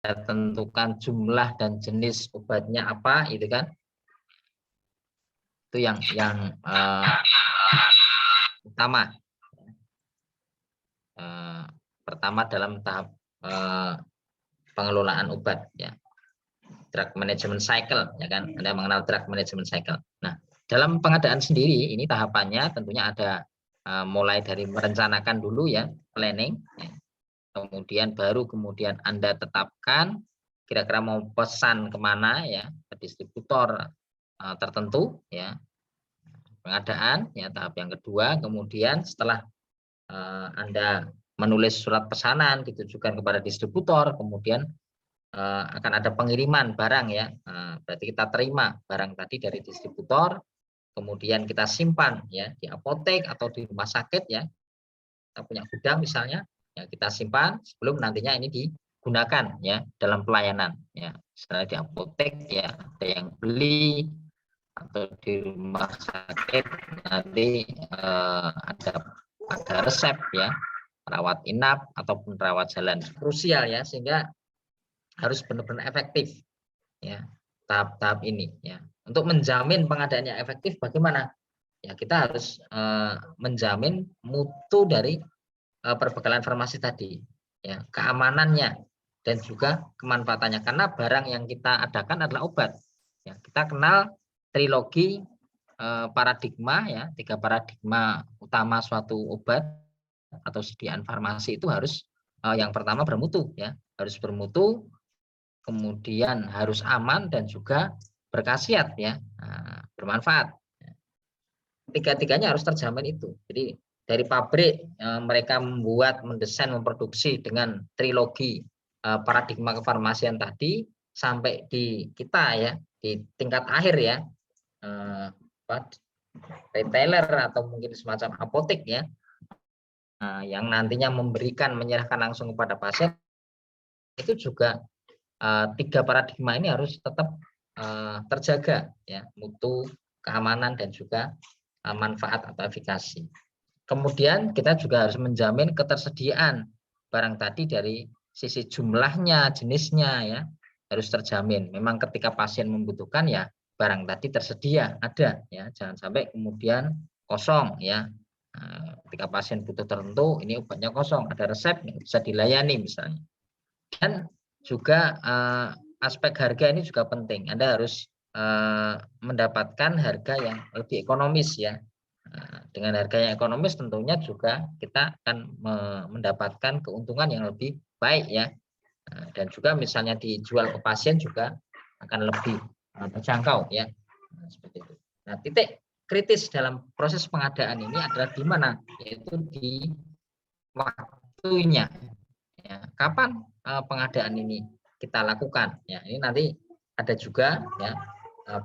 tentukan jumlah dan jenis obatnya apa, itu kan. Itu yang utama. Pertama dalam tahap pengelolaan obat ya. Drug management cycle ya kan. Anda mengenal drug management cycle. Nah, dalam pengadaan sendiri ini tahapannya tentunya ada mulai dari merencanakan dulu ya, planning ya. Kemudian kemudian Anda tetapkan kira-kira mau pesan kemana ya, ke distributor tertentu ya. Pengadaan ya tahap yang kedua. Kemudian setelah Anda menulis surat pesanan ditujukan kepada distributor, kemudian akan ada pengiriman barang ya. Berarti kita terima barang tadi dari distributor, kemudian kita simpan ya di apotek atau di rumah sakit ya. Kita punya gudang misalnya, ya kita simpan sebelum nantinya ini digunakan ya dalam pelayanan ya. Misalnya di apotek ya ada yang beli, atau di rumah sakit nanti ada resep ya, rawat inap ataupun rawat jalan. Krusial ya, sehingga harus benar-benar efektif ya tahap-tahap ini ya. Untuk menjamin pengadaannya efektif bagaimana? Ya kita harus menjamin mutu dari perbekalan farmasi tadi ya, keamanannya dan juga kemanfaatannya, karena barang yang kita adakan adalah obat ya. Kita kenal trilogi paradigma ya, 3 paradigma utama suatu obat atau sediaan farmasi itu harus yang pertama bermutu ya, harus bermutu, kemudian harus aman dan juga berkhasiat ya, bermanfaat. Tiga-tiganya harus terjamin itu. Jadi dari pabrik mereka membuat, mendesain, memproduksi dengan trilogi paradigma kefarmasian tadi sampai di kita ya, di tingkat akhir ya, retailer atau mungkin semacam apotek ya, yang nantinya menyerahkan langsung kepada pasien, itu juga 3 paradigma ini harus tetap terjaga ya, mutu, keamanan dan juga manfaat atau efikasi. Kemudian kita juga harus menjamin ketersediaan barang tadi dari sisi jumlahnya, jenisnya ya, harus terjamin. Memang ketika pasien membutuhkan ya barang tadi tersedia, ada ya, jangan sampai kemudian kosong ya. Ketika pasien butuh tertentu, ini obatnya kosong, ada resep bisa dilayani misalnya. Dan juga aspek harga ini juga penting. Anda harus mendapatkan harga yang lebih ekonomis ya. Dengan harga yang ekonomis tentunya juga kita akan mendapatkan keuntungan yang lebih baik ya. Dan juga misalnya dijual ke pasien juga akan lebih terjangkau ya. Seperti itu. Nah, titik kritis dalam proses pengadaan ini adalah di mana? Yaitu di waktunya. Ya, kapan pengadaan ini kita lakukan? Ya, ini nanti ada juga ya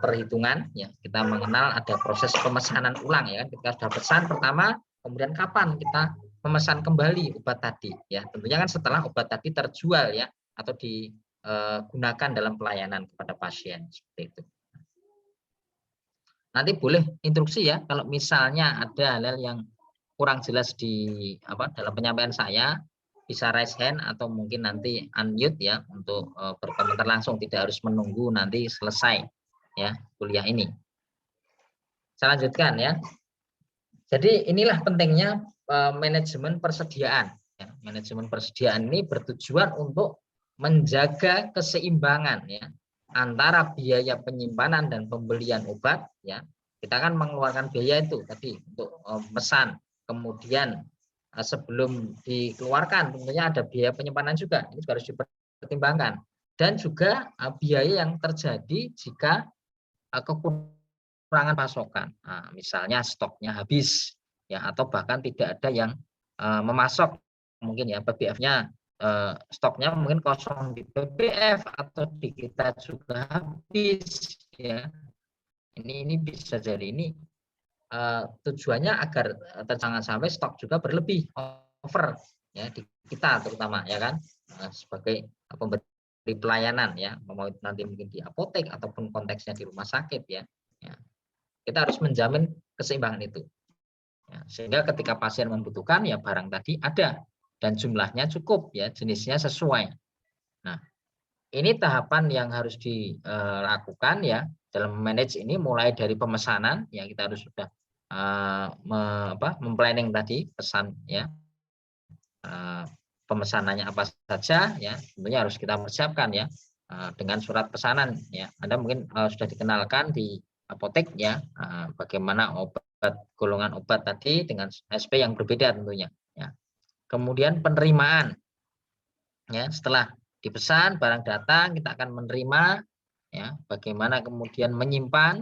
perhitungan ya, kita mengenal ada proses pemesanan ulang ya kan, kita sudah pesan pertama, kemudian kapan kita memesan kembali obat tadi ya, tentunya kan setelah obat tadi terjual ya atau digunakan dalam pelayanan kepada pasien seperti itu. Nanti boleh instruksi ya kalau misalnya ada hal-hal yang kurang jelas di dalam penyampaian saya, bisa raise hand atau mungkin nanti unmute ya untuk berkomentar langsung, tidak harus menunggu nanti selesai ya kuliah ini. Saya lanjutkan ya. Jadi inilah pentingnya manajemen persediaan. Ya. Manajemen persediaan ini bertujuan untuk menjaga keseimbangan ya antara biaya penyimpanan dan pembelian obat ya. Kita kan mengeluarkan biaya itu tadi untuk pesan, kemudian sebelum dikeluarkan tentunya ada biaya penyimpanan juga, ini juga harus dipertimbangkan, dan juga biaya yang terjadi jika kekurangan pasokan, misalnya stoknya habis ya, atau bahkan tidak ada yang memasok, mungkin ya PBF-nya stoknya mungkin kosong di PBF atau di kita juga habis ya. Ini bisa jadi ini tujuannya agar jangan sampai stok juga berlebih, over ya di kita terutama ya kan, sebagai pemberi pelayanan ya, mau nanti mungkin di apotek ataupun konteksnya di rumah sakit ya. Kita harus menjamin keseimbangan itu ya, sehingga ketika pasien membutuhkan ya barang tadi ada dan jumlahnya cukup ya, jenisnya sesuai. Nah, ini tahapan yang harus dilakukan ya dalam manage ini, mulai dari pemesanan ya, kita harus sudah memplanning tadi pesan ya, pemesanannya apa saja ya, tentunya harus kita persiapkan ya dengan surat pesanan ya. Anda mungkin sudah dikenalkan di apotek ya, bagaimana golongan obat tadi dengan SP yang berbeda tentunya ya. Kemudian penerimaan ya, setelah dipesan barang datang, kita akan menerima ya, bagaimana kemudian menyimpan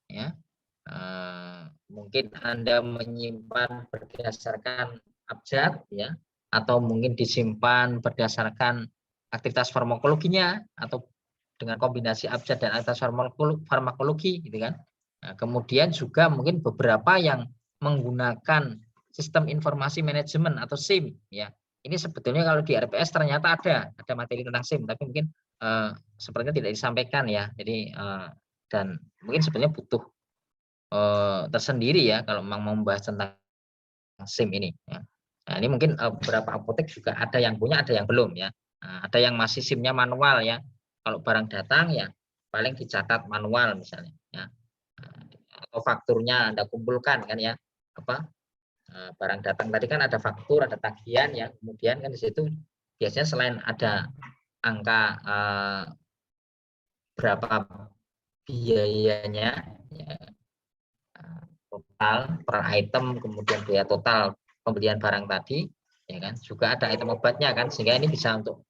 ya. Mungkin Anda menyimpan berdasarkan abjad ya, atau mungkin disimpan berdasarkan aktivitas farmakologinya, atau dengan kombinasi abjad dan aktivitas farmakologi gitu kan. Nah, kemudian juga mungkin beberapa yang menggunakan sistem informasi manajemen atau SIM ya. Ini sebetulnya kalau di RPS ternyata ada materi tentang SIM, tapi mungkin sepertinya tidak disampaikan ya. Jadi dan mungkin sebenarnya butuh tersendiri ya kalau memang mau membahas tentang SIM ini ya. Nah, ini mungkin beberapa apotek juga ada yang punya, ada yang belum ya. Nah, ada yang masih SIM-nya manual ya. Kalau barang datang ya paling dicatat manual misalnya ya. Atau fakturnya Anda kumpulkan kan ya. Barang datang tadi kan ada faktur, ada tagihan ya. Kemudian kan di situ biasanya selain ada angka berapa biayanya ya, total per item, kemudian biaya total pembelian barang tadi ya kan, juga ada item obatnya kan, sehingga ini bisa untuk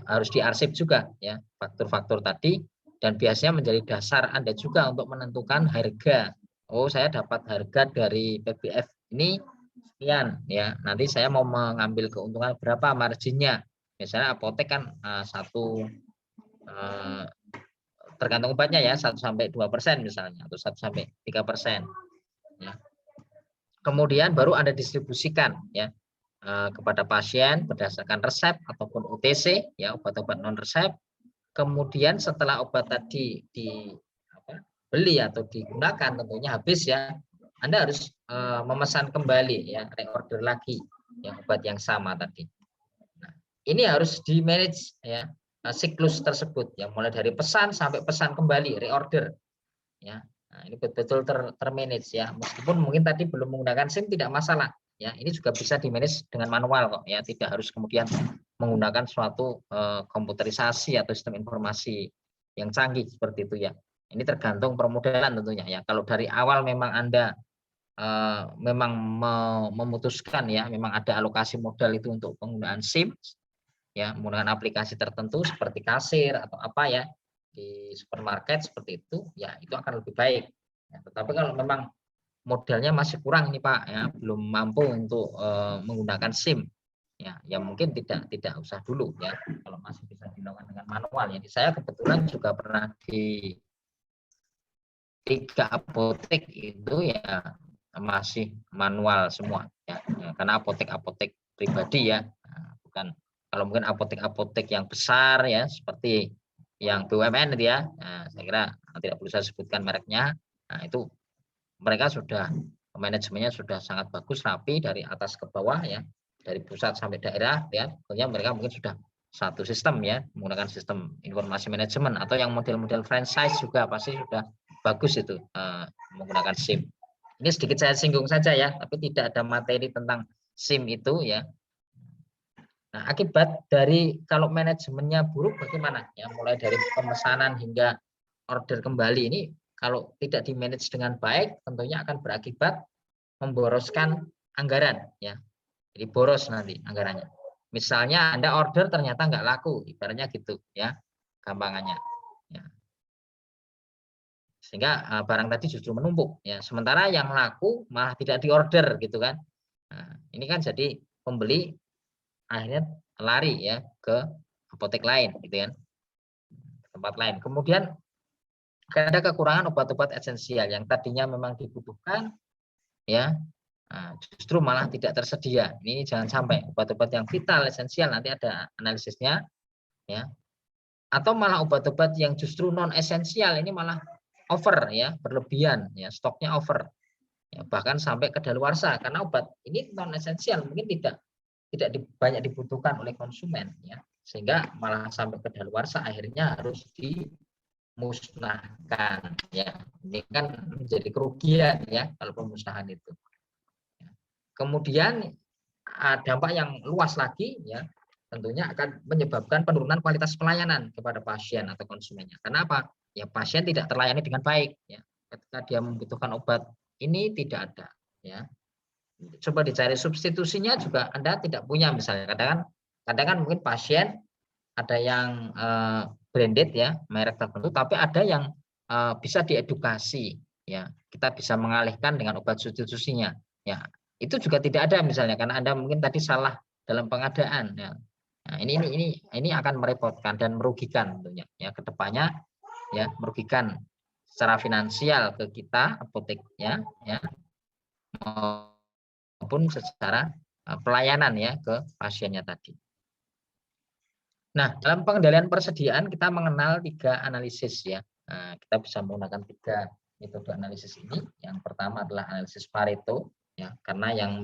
harus diarsip juga ya faktur-faktur tadi, dan biasanya menjadi dasar Anda juga untuk menentukan harga. Oh, saya dapat harga dari PBF ini sekian ya, nanti saya mau mengambil keuntungan berapa marginnya. Misalnya apotek kan tergantung obatnya ya, 1-2% misalnya, atau 1-3%. Ya. Kemudian baru Anda distribusikan ya kepada pasien berdasarkan resep ataupun OTC ya, obat-obat non resep. Kemudian setelah obat tadi dibeli atau digunakan tentunya habis ya, Anda harus memesan kembali ya, reorder lagi yang obat yang sama tadi. Nah, ini harus di manage ya siklus tersebut ya, mulai dari pesan sampai pesan kembali, reorder ya. Nah, ini betul-betul termanage ya, meskipun mungkin tadi belum menggunakan SIM tidak masalah ya, ini juga bisa dimanage dengan manual kok ya, tidak harus kemudian menggunakan suatu komputerisasi atau sistem informasi yang canggih seperti itu ya. Ini tergantung permodalan tentunya ya. Kalau dari awal memang Anda memang memutuskan ya, memang ada alokasi modal itu untuk penggunaan SIM ya, menggunakan aplikasi tertentu seperti kasir atau apa ya di supermarket seperti itu ya, itu akan lebih baik ya. Tetapi kalau memang modalnya masih kurang ini Pak ya, belum mampu untuk menggunakan SIM ya, ya mungkin tidak usah dulu ya, kalau masih bisa dilakukan dengan manual. Jadi saya kebetulan juga pernah di 3 apotek itu ya masih manual semua ya, karena apotek-apotek pribadi ya, bukan. Kalau mungkin apotek-apotek yang besar ya seperti yang BUMN itu ya, nah, saya kira tidak perlu saya sebutkan mereknya. Nah, itu mereka sudah manajemennya sudah sangat bagus, rapi dari atas ke bawah ya, dari pusat sampai daerah ya. Tentunya mereka mungkin sudah satu sistem ya, menggunakan sistem informasi manajemen, atau yang model-model franchise juga pasti sudah bagus itu menggunakan SIM. Ini sedikit saya singgung saja ya, tapi tidak ada materi tentang SIM itu ya. Nah, akibat dari kalau manajemennya buruk bagaimana? Ya, mulai dari pemesanan hingga order kembali ini kalau tidak di-manage dengan baik tentunya akan berakibat memboroskan anggaran ya. Jadi boros nanti anggarannya. Misalnya Anda order ternyata nggak laku, ibaratnya gitu ya, gampangannya. Ya. Sehingga barang tadi justru menumpuk ya. Sementara yang laku malah tidak diorder gitu kan. Nah, ini kan jadi pembeli akhirnya lari ya ke apotek lain gitu kan, tempat lain. Kemudian ada kekurangan obat-obat esensial yang tadinya memang dibutuhkan ya, justru malah tidak tersedia. Ini jangan sampai obat-obat yang vital esensial, nanti ada analisisnya ya, atau malah obat-obat yang justru non esensial ini malah over ya, berlebihan ya, stoknya over ya, bahkan sampai kedaluarsa karena obat ini non esensial mungkin tidak banyak dibutuhkan oleh konsumen ya. sehingga malah sampai kedaluarsa akhirnya harus dimusnahkan ya. Ini kan menjadi kerugian ya kalau pemusnahan itu. Kemudian dampak yang luas lagi ya, tentunya akan menyebabkan penurunan kualitas pelayanan kepada pasien atau konsumennya. Kenapa? Ya pasien tidak terlayani dengan baik ya. Ketika dia membutuhkan obat ini tidak ada ya. Coba dicari substitusinya juga Anda tidak punya misalnya. Kadang mungkin pasien ada yang branded ya, merek tertentu, tapi ada yang bisa diedukasi ya. Kita bisa mengalihkan dengan obat substitusinya ya. Itu juga tidak ada misalnya karena Anda mungkin tadi salah dalam pengadaan ya. Nah, ini akan merepotkan dan merugikan tentunya ya ke depannya ya, merugikan secara finansial ke kita apotek ya maupun secara pelayanan ya ke pasiennya tadi. Nah, dalam pengendalian persediaan kita mengenal 3 analisis ya. Nah, kita bisa menggunakan 3 metode analisis ini. Yang pertama adalah analisis Pareto ya, karena yang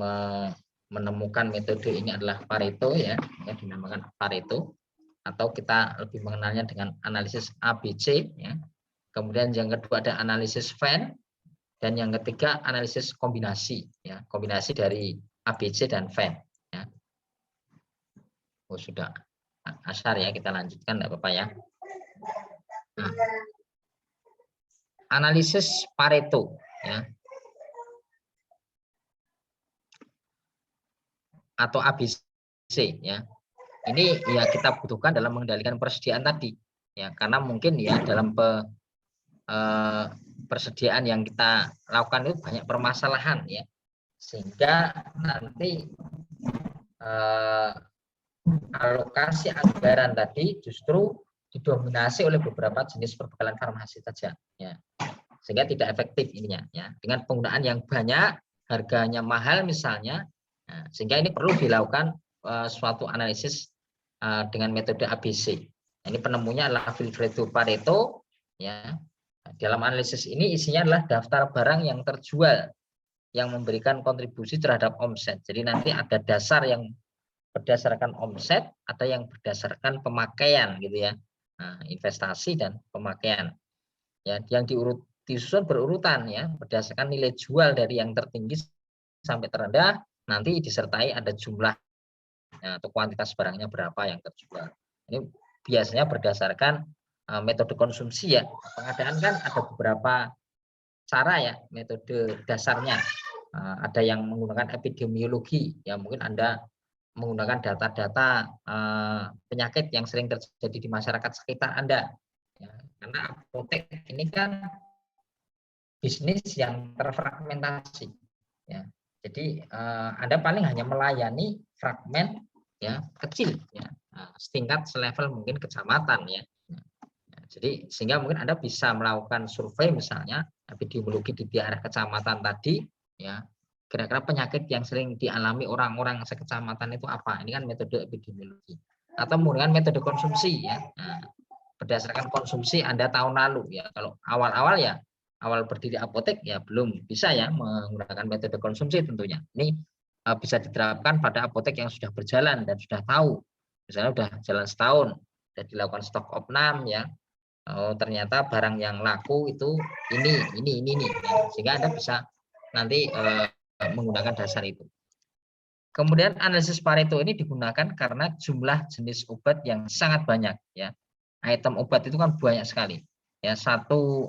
menemukan metode ini adalah Pareto ya, yang dinamakan Pareto, atau kita lebih mengenalnya dengan analisis ABC ya. Kemudian yang kedua ada analisis Venn, dan yang ketiga analisis kombinasi ya, kombinasi dari ABC dan Venn ya. Oh, sudah asar ya, kita lanjutkan enggak apa-apa ya. Nah, analisis Pareto ya, atau ABC ya. Ini ya kita butuhkan dalam mengendalikan persediaan tadi ya, karena mungkin ya dalam persediaan yang kita lakukan itu banyak permasalahan ya, sehingga nanti alokasi anggaran tadi justru didominasi oleh beberapa jenis perbekalan farmasi saja ya, sehingga tidak efektif ininya ya, dengan penggunaan yang banyak, harganya mahal misalnya. Nah, sehingga ini perlu dilakukan suatu analisis dengan metode ABC. Ini penemunya adalah Vilfredo Pareto ya. Dalam analisis ini isinya adalah daftar barang yang terjual yang memberikan kontribusi terhadap omset. Jadi nanti ada dasar yang berdasarkan omset, ada yang berdasarkan pemakaian gitu ya. Nah, investasi dan pemakaian. Ya, yang disusun berurutan ya, berdasarkan nilai jual dari yang tertinggi sampai terendah, nanti disertai ada jumlah ya, atau kuantitas barangnya berapa yang terjual. Ini biasanya berdasarkan metode konsumsi ya. Pengadaan kan ada beberapa cara ya, metode dasarnya. Ada yang menggunakan epidemiologi ya, mungkin Anda menggunakan data-data penyakit yang sering terjadi di masyarakat sekitar Anda ya, karena apotek ini kan bisnis yang terfragmentasi ya. Jadi Anda paling hanya melayani fragmen ya kecil ya, setingkat selevel mungkin kecamatan ya. Jadi sehingga mungkin Anda bisa melakukan survei misalnya epidemiologi di daerah kecamatan tadi ya, kira-kira penyakit yang sering dialami orang-orang sekecamatan itu apa. Ini kan metode epidemiologi. Atau menggunakan metode konsumsi ya. Nah, berdasarkan konsumsi Anda tahun lalu ya. Kalau awal-awal ya, awal berdiri apotek ya belum bisa ya menggunakan metode konsumsi tentunya. Ini bisa diterapkan pada apotek yang sudah berjalan dan sudah tahu. Misalnya sudah jalan setahun, sudah dilakukan stok opnam ya. Oh, ternyata barang yang laku itu ini ya. Sehingga Anda bisa nanti menggunakan dasar itu. Kemudian analisis Pareto ini digunakan karena jumlah jenis obat yang sangat banyak ya. Item obat itu kan banyak sekali. Ya, satu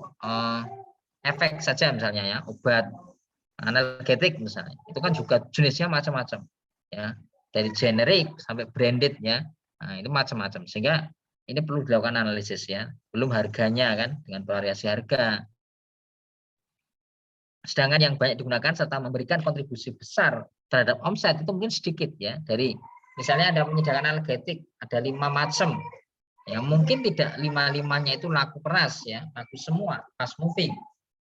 efek saja misalnya ya, obat analgetik misalnya. Itu kan juga jenisnya macam-macam ya. Dari generik sampai branded ya. Nah, itu macam-macam. Sehingga ini perlu dilakukan analisis ya. Belum harganya kan, dengan variasi harga. Sedangkan yang banyak digunakan serta memberikan kontribusi besar terhadap omset itu mungkin sedikit ya. Dari misalnya ada menyediakan analgetik, ada 5 macam. Ya mungkin tidak 5-5-nya itu laku keras ya, laku semua, fast moving.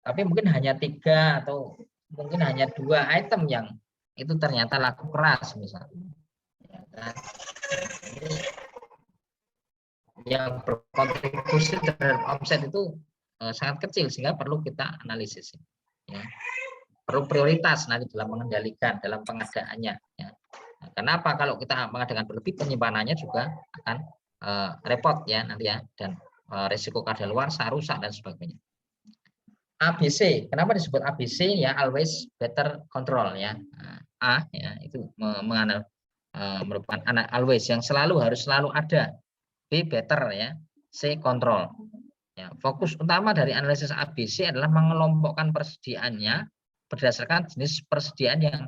Tapi mungkin hanya 3 atau mungkin hanya 2 item yang itu ternyata laku keras misalnya. Ya, kan? Yang berkontribusi terhadap omset itu sangat kecil sehingga perlu kita analisis. Ya. Perlu prioritas nanti dalam mengendalikan dalam pengadaannya ya. Kenapa? Kalau kita mengadakan berlebih, penyimpanannya juga akan repot ya nanti ya, dan risiko kadaluarsa, rusak dan sebagainya. ABC, kenapa disebut ABC ya? Always better control ya. A ya itu merupakan always yang harus selalu ada. B better ya. C control. Ya, fokus utama dari analisis ABC adalah mengelompokkan persediaannya berdasarkan jenis persediaan yang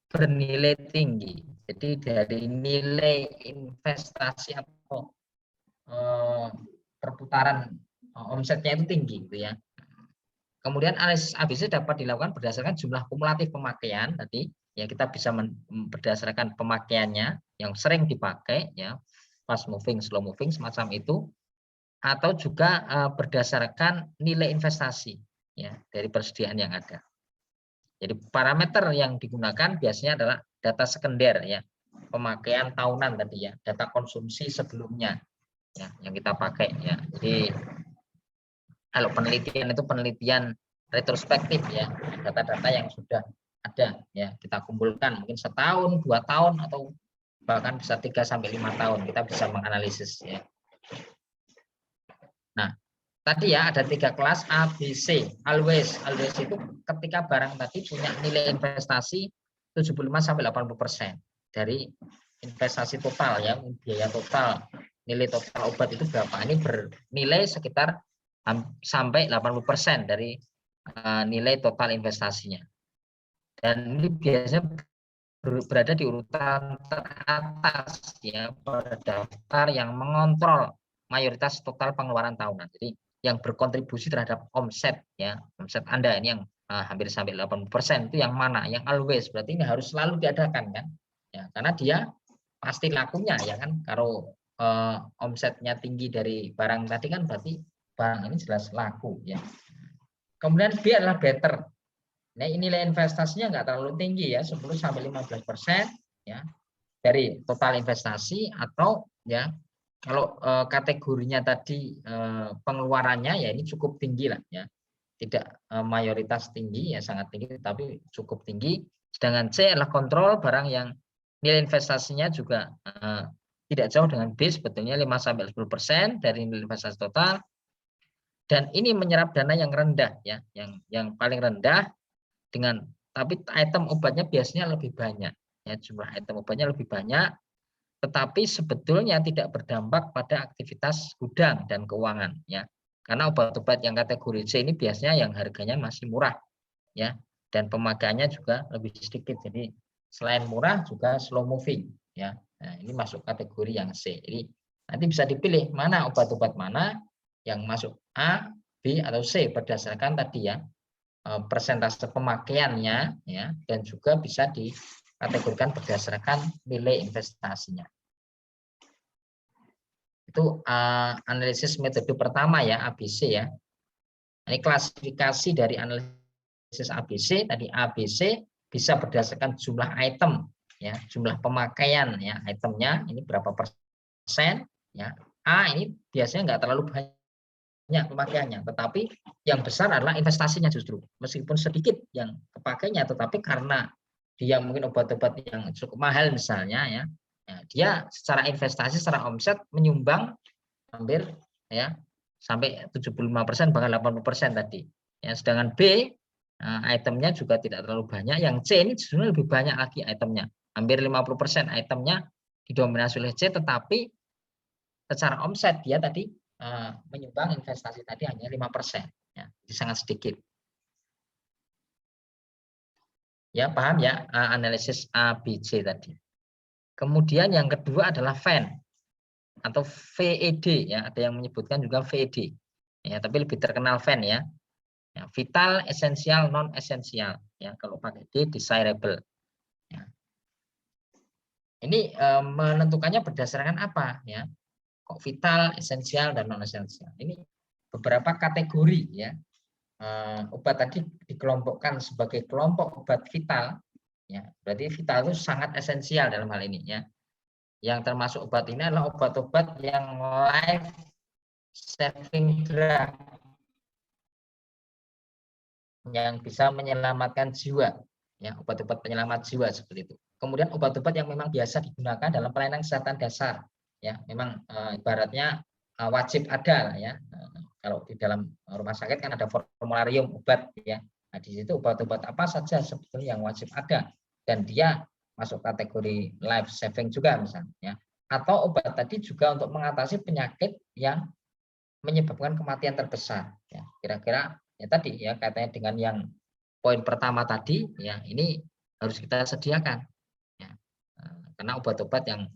bernilai tinggi. Jadi dari nilai investasi atau perputaran omsetnya itu tinggi gitu ya. Kemudian analisis ABC dapat dilakukan berdasarkan jumlah kumulatif pemakaian tadi ya, kita bisa berdasarkan pemakaiannya yang sering dipakai ya, fast moving, slow moving semacam itu, atau juga berdasarkan nilai investasi ya dari persediaan yang ada. Jadi parameter yang digunakan biasanya adalah data sekunder ya, pemakaian tahunan tadi ya, data konsumsi sebelumnya ya yang kita pakai ya. Jadi kalau penelitian itu penelitian retrospektif ya, data-data yang sudah ada ya, kita kumpulkan mungkin setahun, 2 tahun atau bahkan bisa 3 sampai 5 tahun kita bisa menganalisis ya. Nah, tadi ya ada 3 kelas A, B, C. Always itu ketika barang tadi punya nilai investasi 75 sampai 80% dari investasi total ya, biaya total, nilai total obat itu berapa? Ini bernilai sekitar sampai 80% dari nilai total investasinya. Dan ini biasanya berada di urutan teratas ya pada daftar yang mengontrol mayoritas total pengeluaran tahunan. Jadi yang berkontribusi terhadap omset ya, omset Anda ini yang hampir sampai 80% itu yang mana? Yang always, berarti ini harus selalu diadakan kan? Ya, karena dia pasti lakunya ya kan. Kalau omsetnya tinggi dari barang tadi kan berarti barang ini jelas laku ya. Kemudian B adalah better. Nah, nilai investasinya nggak terlalu tinggi ya, 10 sampai 15% ya dari total investasi, atau ya kalau kategorinya tadi pengeluarannya ya ini cukup tinggi lah ya. Tidak mayoritas tinggi ya, sangat tinggi tapi cukup tinggi. Sedangkan C adalah kontrol, barang yang nilai investasinya juga tidak jauh dengan B, sebetulnya 5 sampai 10% dari nilai investasi total. Dan ini menyerap dana yang rendah ya, yang paling rendah, dengan tapi item obatnya biasanya lebih banyak ya, jumlah item obatnya lebih banyak, tetapi sebetulnya tidak berdampak pada aktivitas gudang dan keuangan ya, karena obat-obat yang kategori C ini biasanya yang harganya masih murah ya, dan pemakaiannya juga lebih sedikit. Jadi selain murah juga slow moving ya. Nah, ini masuk kategori yang C. Jadi nanti bisa dipilih mana obat-obat mana yang masuk A, B atau C berdasarkan tadi ya persentase pemakaiannya ya, dan juga bisa dikategorikan berdasarkan nilai investasinya. Itu analisis metode pertama ya, ABC ya. Ini klasifikasi dari analisis ABC tadi. ABC bisa berdasarkan jumlah item ya, jumlah pemakaian ya, itemnya ini berapa persen ya. A ini biasanya nggak terlalu banyak pemakaiannya, tetapi yang besar adalah investasinya justru. Meskipun sedikit yang kepakainya, tetapi karena dia mungkin obat-obat yang cukup mahal misalnya ya, dia secara investasi, secara omset menyumbang hampir ya sampai 75% bahkan 80% tadi. Ya, sedangkan B itemnya juga tidak terlalu banyak. Yang C ini sebenarnya lebih banyak lagi itemnya. Hampir 50% itemnya didominasi oleh C, tetapi secara omset dia tadi menyumbang investasi tadi hanya 5%. Ya, sangat sedikit. Ya, paham ya analisis ABC tadi. Kemudian yang kedua adalah VEN atau VED ya, ada yang menyebutkan juga VED. Ya, tapi lebih terkenal VEN ya. Ya, vital, esensial, non esensial ya, kalau pakai D desirable. Ya. Ini menentukannya berdasarkan apa ya? Kok vital, esensial dan non esensial. Ini beberapa kategori ya. Obat tadi dikelompokkan sebagai kelompok obat vital ya, berarti vital itu sangat esensial dalam hal ini ya. Yang termasuk obat ini adalah obat-obat yang life saving drug, yang bisa menyelamatkan jiwa ya, obat-obat penyelamat jiwa seperti itu. kemudian obat-obat yang memang biasa digunakan dalam pelayanan kesehatan dasar, ya, memang ibaratnya wajib ada lah ya. Kalau di dalam rumah sakit kan ada formularium obat, ya. Nah, di situ obat-obat apa saja sebetulnya yang wajib ada dan dia masuk kategori life saving juga misalnya. Atau obat tadi juga untuk mengatasi penyakit yang menyebabkan kematian terbesar. Ya, kira-kira ya tadi ya katanya dengan yang poin pertama tadi, ya ini harus kita sediakan. Ya, karena obat-obat yang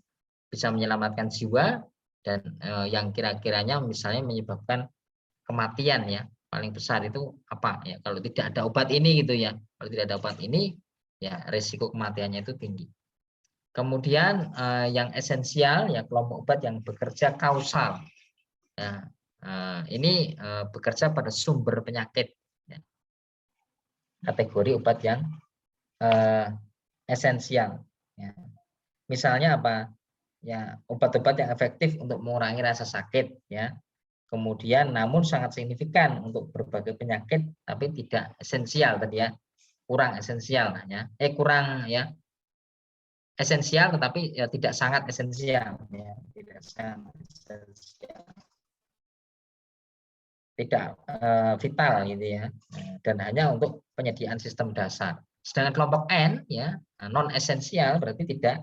bisa menyelamatkan jiwa dan yang kira-kiranya misalnya menyebabkan kematian ya paling besar itu apa ya, kalau tidak ada obat ini gitu ya, kalau tidak ada obat ini ya risiko kematiannya itu tinggi. Kemudian yang esensial ya kelompok obat yang bekerja kausal ya, ini bekerja pada sumber penyakit ya. Kategori obat yang esensial ya. Misalnya apa ya, obat-obat yang efektif untuk mengurangi rasa sakit ya, kemudian namun sangat signifikan untuk berbagai penyakit tapi tidak esensial tadi ya, kurang esensial ya, kurang ya esensial tetapi ya tidak sangat esensial ya, tidak sangat esensial, tidak vital gitu ya, dan hanya untuk penyediaan sistem dasar. Sedangkan kelompok N ya non esensial berarti tidak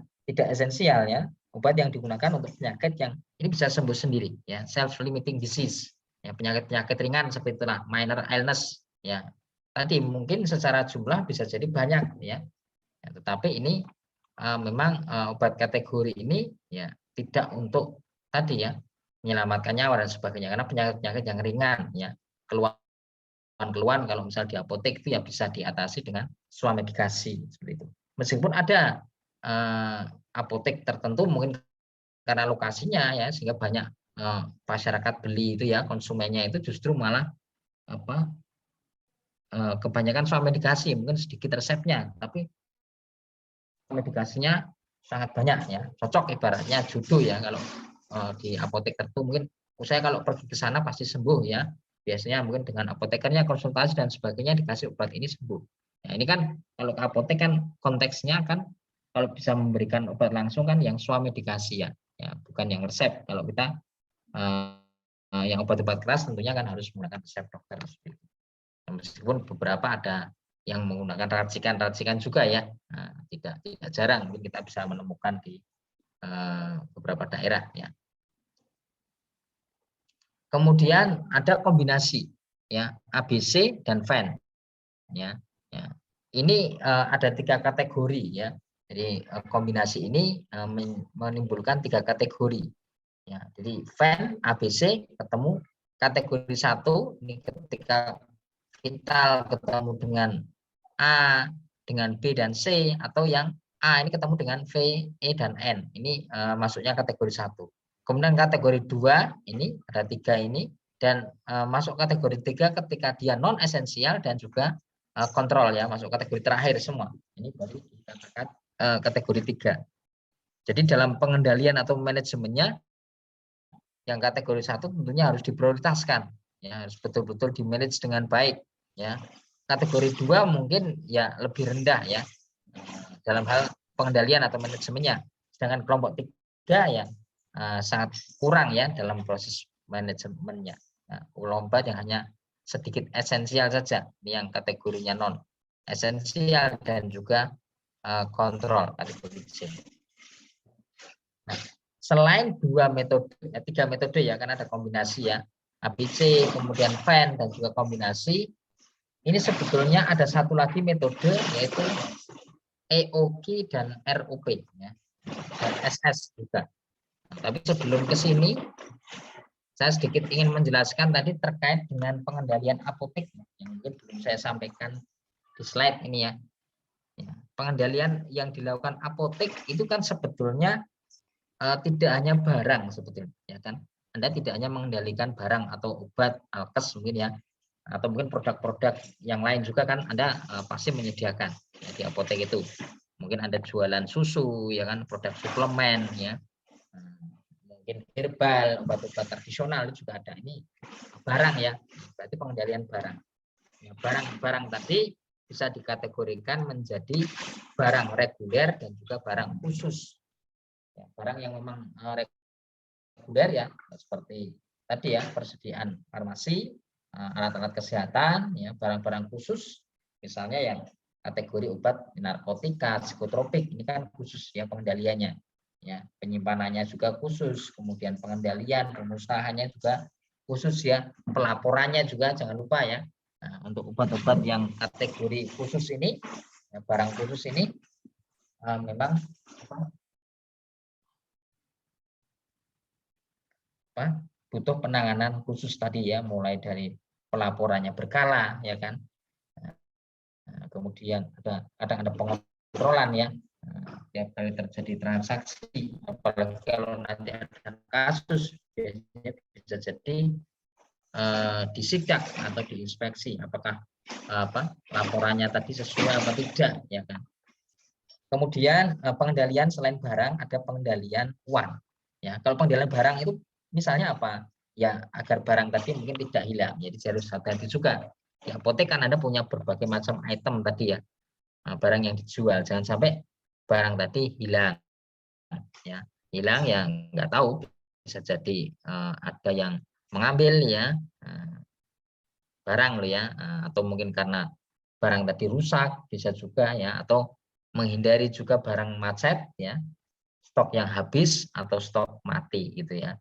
esensial ya, obat yang digunakan untuk penyakit yang ini bisa sembuh sendiri ya, self limiting disease ya, penyakit ringan seperti itulah minor illness ya. Tadi mungkin secara jumlah bisa jadi banyak ya, tetapi ini memang obat kategori ini ya tidak untuk tadi ya menyelamatkan nyawa dan sebagainya, karena penyakit-penyakit yang ringan ya, keluhan kalau misal di apotek itu ya bisa diatasi dengan swamedikasi seperti itu. Meskipun ada apotek tertentu mungkin karena lokasinya ya sehingga banyak masyarakat beli itu ya, konsumennya itu justru malah apa kebanyakan swamedikasi, mungkin sedikit resepnya tapi medikasinya sangat banyak ya, cocok ibaratnya judo ya, kalau di apotek tertentu mungkin saya kalau pergi ke sana pasti sembuh ya, biasanya mungkin dengan apotekernya konsultasi dan sebagainya dikasih obat ini sembuh. Nah ini kan kalau ke apotek kan konteksnya kan kalau bisa memberikan obat langsung kan yang swamedikasi ya, bukan yang resep. Kalau kita yang obat-obat keras tentunya kan harus menggunakan resep dokter. Meskipun beberapa ada yang menggunakan racikan juga ya, nah, tidak jarang mungkin kita bisa menemukan di beberapa daerah ya. Kemudian ada kombinasi ya ABC dan VAN ya. Ini ada 3 kategori ya. Jadi kombinasi ini menimbulkan 3 kategori ya. Jadi VAN ABC ketemu kategori 1 ini ketika vital ketemu dengan A dengan B dan C, atau yang A ini ketemu dengan V, E dan N. Ini masuknya kategori 1. Kemudian kategori 2 ini ada 3 ini, dan masuk kategori 3 ketika dia non esensial dan juga kontrol ya, masuk kategori terakhir semua. Ini baru dikatakan kategori 3. Jadi dalam pengendalian atau manajemennya yang kategori 1 tentunya harus diprioritaskan ya, harus betul-betul di-manage dengan baik ya. Kategori 2 mungkin ya lebih rendah ya dalam hal pengendalian atau manajemennya. Sedangkan kelompok 3 ya sangat kurang ya dalam proses manajemennya. Nah, obat yang hanya sedikit esensial saja, ini yang kategorinya non esensial dan juga kontrol kategori C. Nah, selain 3 metode ya, kan ada kombinasi ya, ABC, kemudian VAN dan juga kombinasi. Ini sebetulnya ada satu lagi metode yaitu EOQ dan RUP ya, dan SS juga. Nah, tapi sebelum ke sini saya sedikit ingin menjelaskan tadi terkait dengan pengendalian apotek yang mungkin belum saya sampaikan di slide ini ya. Pengendalian yang dilakukan apotek itu kan sebetulnya tidak hanya barang sebetulnya ya kan. Anda tidak hanya mengendalikan barang atau obat alkes mungkin ya, atau mungkin produk-produk yang lain juga kan Anda pasti menyediakan ya, di apotek itu. Mungkin Anda jualan susu ya kan, produk suplemen ya, mungkin herbal, obat-obat tradisional juga ada. Ini barang ya, berarti pengendalian barang. Ya, barang-barang tadi bisa dikategorikan menjadi barang reguler dan juga barang khusus. Ya, barang yang memang reguler ya, seperti tadi ya, persediaan farmasi, alat-alat kesehatan, ya, barang-barang khusus, misalnya yang kategori obat narkotika, psikotropik, ini kan khusus ya pengendaliannya. Ya, penyimpanannya juga khusus, kemudian pengendalian, pemusnahannya juga khusus ya, pelaporannya juga jangan lupa ya. Nah, untuk obat-obat yang kategori khusus ini, ya, barang khusus ini memang butuh penanganan khusus tadi ya, mulai dari pelaporannya berkala ya kan. Nah, kemudian ada pengontrolan ya, tiap kali terjadi transaksi, apalagi kalau nanti ada kasus, biasanya bisa jadi disidak atau diinspeksi apakah laporannya tadi sesuai atau tidak ya kan. Kemudian pengendalian selain barang ada pengendalian uang ya. Kalau pengendalian barang itu misalnya apa ya, agar barang tadi mungkin tidak hilang, jadi harus hati-hati juga di apotek kan Anda punya berbagai macam item tadi ya, barang yang dijual, jangan sampai barang tadi hilang ya, hilang yang nggak tahu, bisa jadi ada yang mengambil ya barang lo ya, atau mungkin karena barang tadi rusak bisa juga ya, atau menghindari juga barang macet ya, stok yang habis atau stok mati gitu ya.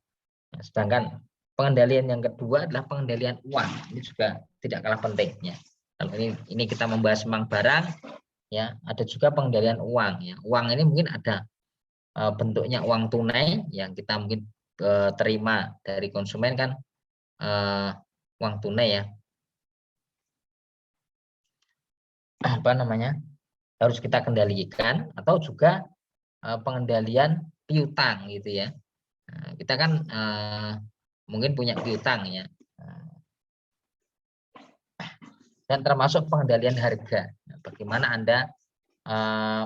Nah, sedangkan pengendalian yang kedua adalah pengendalian uang, ini juga tidak kalah pentingnya. Kalau ini kita membahas tentang barang ya, ada juga pengendalian uang ya. Uang ini mungkin ada bentuknya uang tunai yang kita mungkin terima dari konsumen kan, uang tunai ya, apa namanya, harus kita kendalikan, atau juga pengendalian piutang gitu ya. Nah, kita kan mungkin punya piutang ya, dan termasuk pengendalian harga. Nah, bagaimana Anda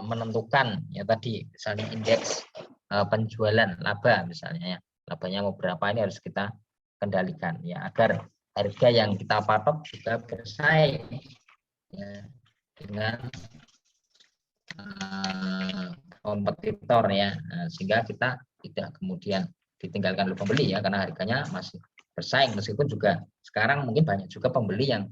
menentukan ya tadi misalnya indeks penjualan laba misalnya ya, labanya mau berapa, ini harus kita kendalikan ya, agar harga yang kita patok juga bersaing ya dengan kompetitor ya, sehingga kita tidak kemudian ditinggalkan oleh pembeli ya, karena harganya masih bersaing, meskipun juga sekarang mungkin banyak juga pembeli yang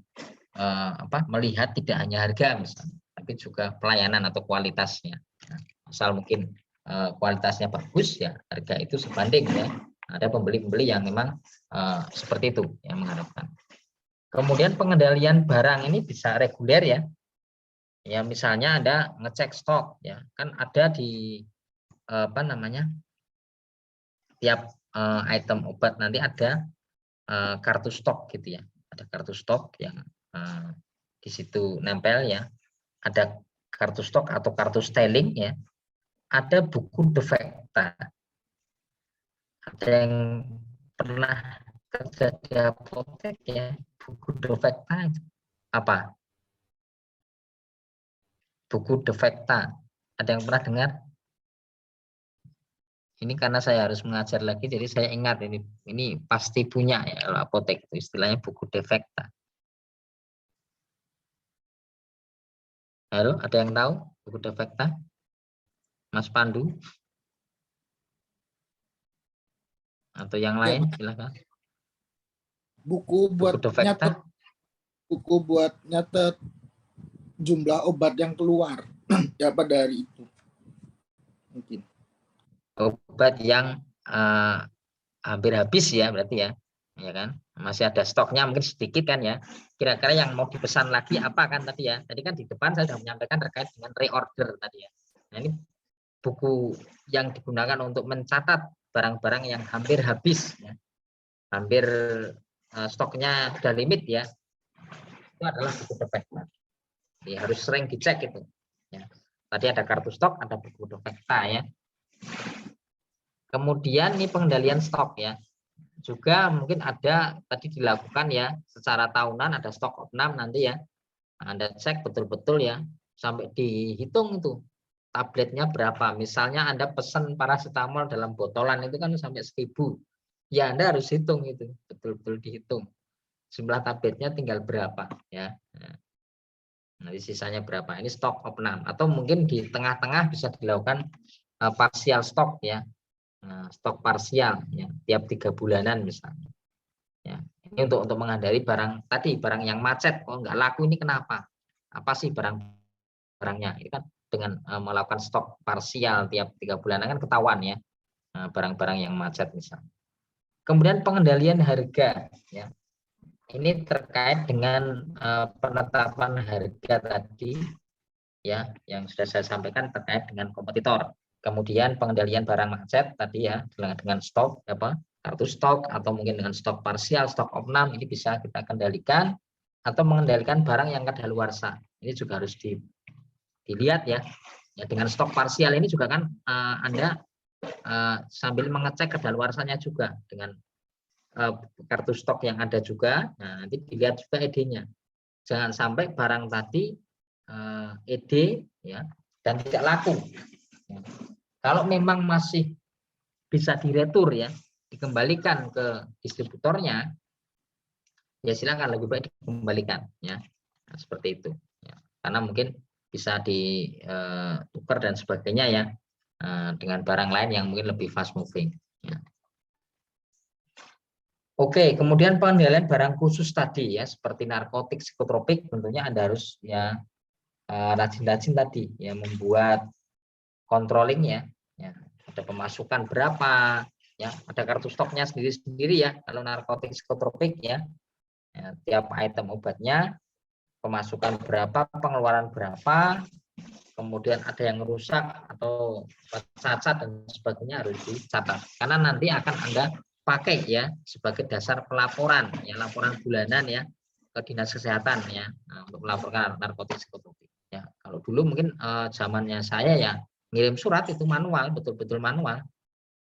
melihat tidak hanya harga misalnya, tapi juga pelayanan atau kualitasnya. Nah, asal mungkin kualitasnya bagus ya, harga itu sebanding ya. Ada pembeli-pembeli yang memang seperti itu yang mengharapkan. Kemudian pengendalian barang ini bisa reguler ya. Ya misalnya Anda ngecek stok ya, kan ada di tiap item obat nanti ada kartu stok gitu ya. Ada kartu stok yang di situ nempel ya. Ada kartu stok atau kartu styling ya. Ada buku defekta. Ada yang pernah kerja di apotek ya, buku defekta apa? Buku defekta. Ada yang pernah dengar? Ini karena saya harus mengajar lagi, jadi saya ingat ini pasti punya ya kalau apotek itu istilahnya buku defekta. Halo, ada yang tahu buku defekta? Mas Pandu? Atau yang lain, silakan. Buku buat nyatet, buku buat nyatet jumlah obat yang keluar dapat dari itu mungkin. Obat yang hampir habis ya berarti ya kan, masih ada stoknya mungkin sedikit kan ya, kira-kira yang mau dipesan lagi apa kan tadi ya, tadi kan di depan saya sudah menyampaikan terkait dengan reorder tadi ya. Nah ini buku yang digunakan untuk mencatat barang-barang yang hampir habis ya, hampir stoknya sudah limit ya, itu adalah buku defekta. Jadi harus sering dicek itu ya. Tadi ada kartu stok, ada buku defekta ya. Kemudian ini pengendalian stok ya, juga mungkin ada tadi dilakukan ya secara tahunan, ada stok opnam nanti ya, Anda cek betul-betul ya sampai dihitung itu tabletnya berapa. Misalnya Anda pesan paracetamol dalam botolan itu kan sampai 1000 ya, Anda harus hitung itu betul-betul dihitung jumlah tabletnya tinggal berapa ya. Nanti sisanya berapa? Ini stok opnam, atau mungkin di tengah-tengah bisa dilakukan parsial stok ya. Stok parsial ya, tiap 3 bulanan misalnya. Ya, ini untuk menghindari barang tadi, barang yang macet kok nggak laku, ini kenapa? Apa sih barangnya? Ini kan dengan melakukan stok parsial tiap 3 bulanan kan ketahuan ya, barang-barang yang macet misalnya. Kemudian pengendalian harga ya. Ini terkait dengan penetapan harga tadi ya, yang sudah saya sampaikan terkait dengan kompetitor. Kemudian pengendalian barang macet tadi ya, dengan stok kartu stok, atau mungkin dengan stok parsial, stok opnam, ini bisa kita kendalikan, atau mengendalikan barang yang kadaluarsa. Ini juga harus dilihat ya. Ya, dengan stok parsial ini juga kan Anda sambil mengecek kadaluarsanya juga dengan kartu stok yang ada juga. Nah, nanti dilihat juga ED-nya. Jangan sampai barang tadi ED ya dan tidak laku. Ya. Kalau memang masih bisa diretur ya, dikembalikan ke distributornya, ya silakan, lebih baik dikembalikan ya. Nah, seperti itu. Ya. Karena mungkin bisa ditukar dan sebagainya ya, dengan barang lain yang mungkin lebih fast moving. Ya. Oke, kemudian pengendalian barang khusus tadi ya, seperti narkotik, psikotropik, tentunya Anda harus ya rajin-rajin tadi ya, membuat controlling ya, ada pemasukan berapa ya, ada kartu stoknya sendiri-sendiri ya. Kalau narkotik, psikotropik ya, tiap item obatnya pemasukan berapa, pengeluaran berapa, kemudian ada yang rusak atau cacat dan sebagainya harus dicatat, karena nanti akan Anda pakai ya sebagai dasar pelaporan ya, laporan bulanan ya ke dinas kesehatan ya, untuk melaporkan narkotik, psikotropik ya. Kalau dulu mungkin zamannya saya ya ngirim surat itu manual, betul-betul manual,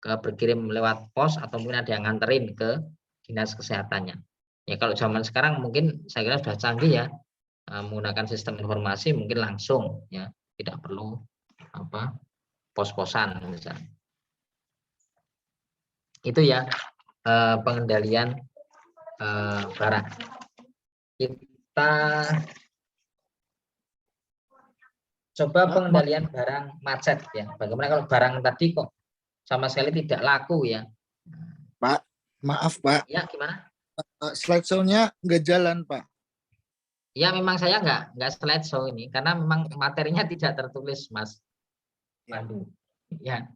berkirim lewat pos atau mungkin ada yang nganterin ke dinas kesehatannya ya. Kalau zaman sekarang mungkin saya kira sudah canggih ya, menggunakan sistem informasi, mungkin langsung ya, tidak perlu pos-posan misalnya. Itu ya pengendalian barang. Kita coba pengendalian barang macet ya. Bagaimana kalau barang tadi kok sama sekali tidak laku ya? Pak, maaf Pak. Ya, gimana? Slideshow-nya nggak jalan Pak. Ya, memang saya nggak slideshow ini karena memang materinya tidak tertulis Mas Pandu. Ya.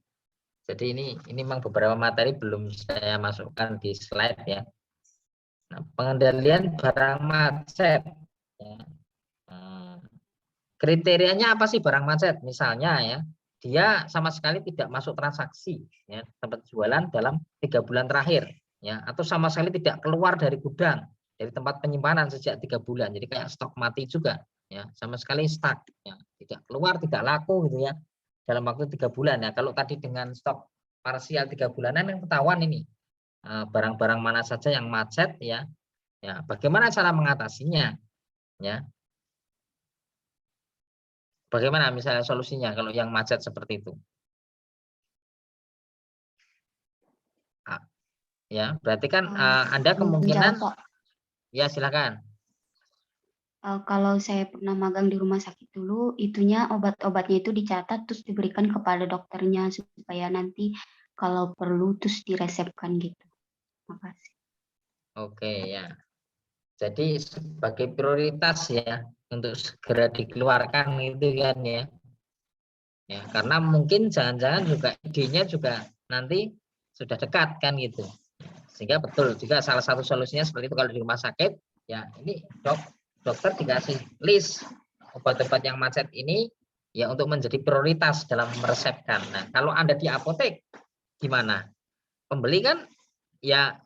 Jadi ini memang beberapa materi belum saya masukkan di slide ya. Nah, pengendalian barang macet. Ya. Kriterianya apa sih barang macet? Misalnya ya, dia sama sekali tidak masuk transaksi ya, tempat jualan dalam 3 bulan terakhir ya, atau sama sekali tidak keluar dari gudang, dari tempat penyimpanan sejak 3 bulan. Jadi kayak stok mati juga ya, sama sekali stuck ya, tidak keluar, tidak laku gitu ya dalam waktu 3 bulan ya. Kalau tadi dengan stok parsial 3 bulanan yang ketahuan ini barang-barang mana saja yang macet ya. Ya, bagaimana cara mengatasinya ya? Bagaimana misalnya solusinya kalau yang macet seperti itu? Ya, berarti kan Anda kemungkinan ya silakan. Kalau saya pernah magang di rumah sakit dulu, itunya obat-obatnya itu dicatat terus diberikan kepada dokternya supaya nanti kalau perlu terus diresepkan gitu. Makasih. Oke ya. Jadi sebagai prioritas ya untuk segera dikeluarkan itu kan ya. Ya, karena mungkin jangan-jangan juga idenya juga nanti sudah dekat kan gitu. Sehingga betul juga salah satu solusinya seperti itu kalau di rumah sakit ya, ini dokter dikasih list obat-obat yang macet ini ya untuk menjadi prioritas dalam meresepkan. Nah, kalau Anda di apotek gimana? Pembeli kan ya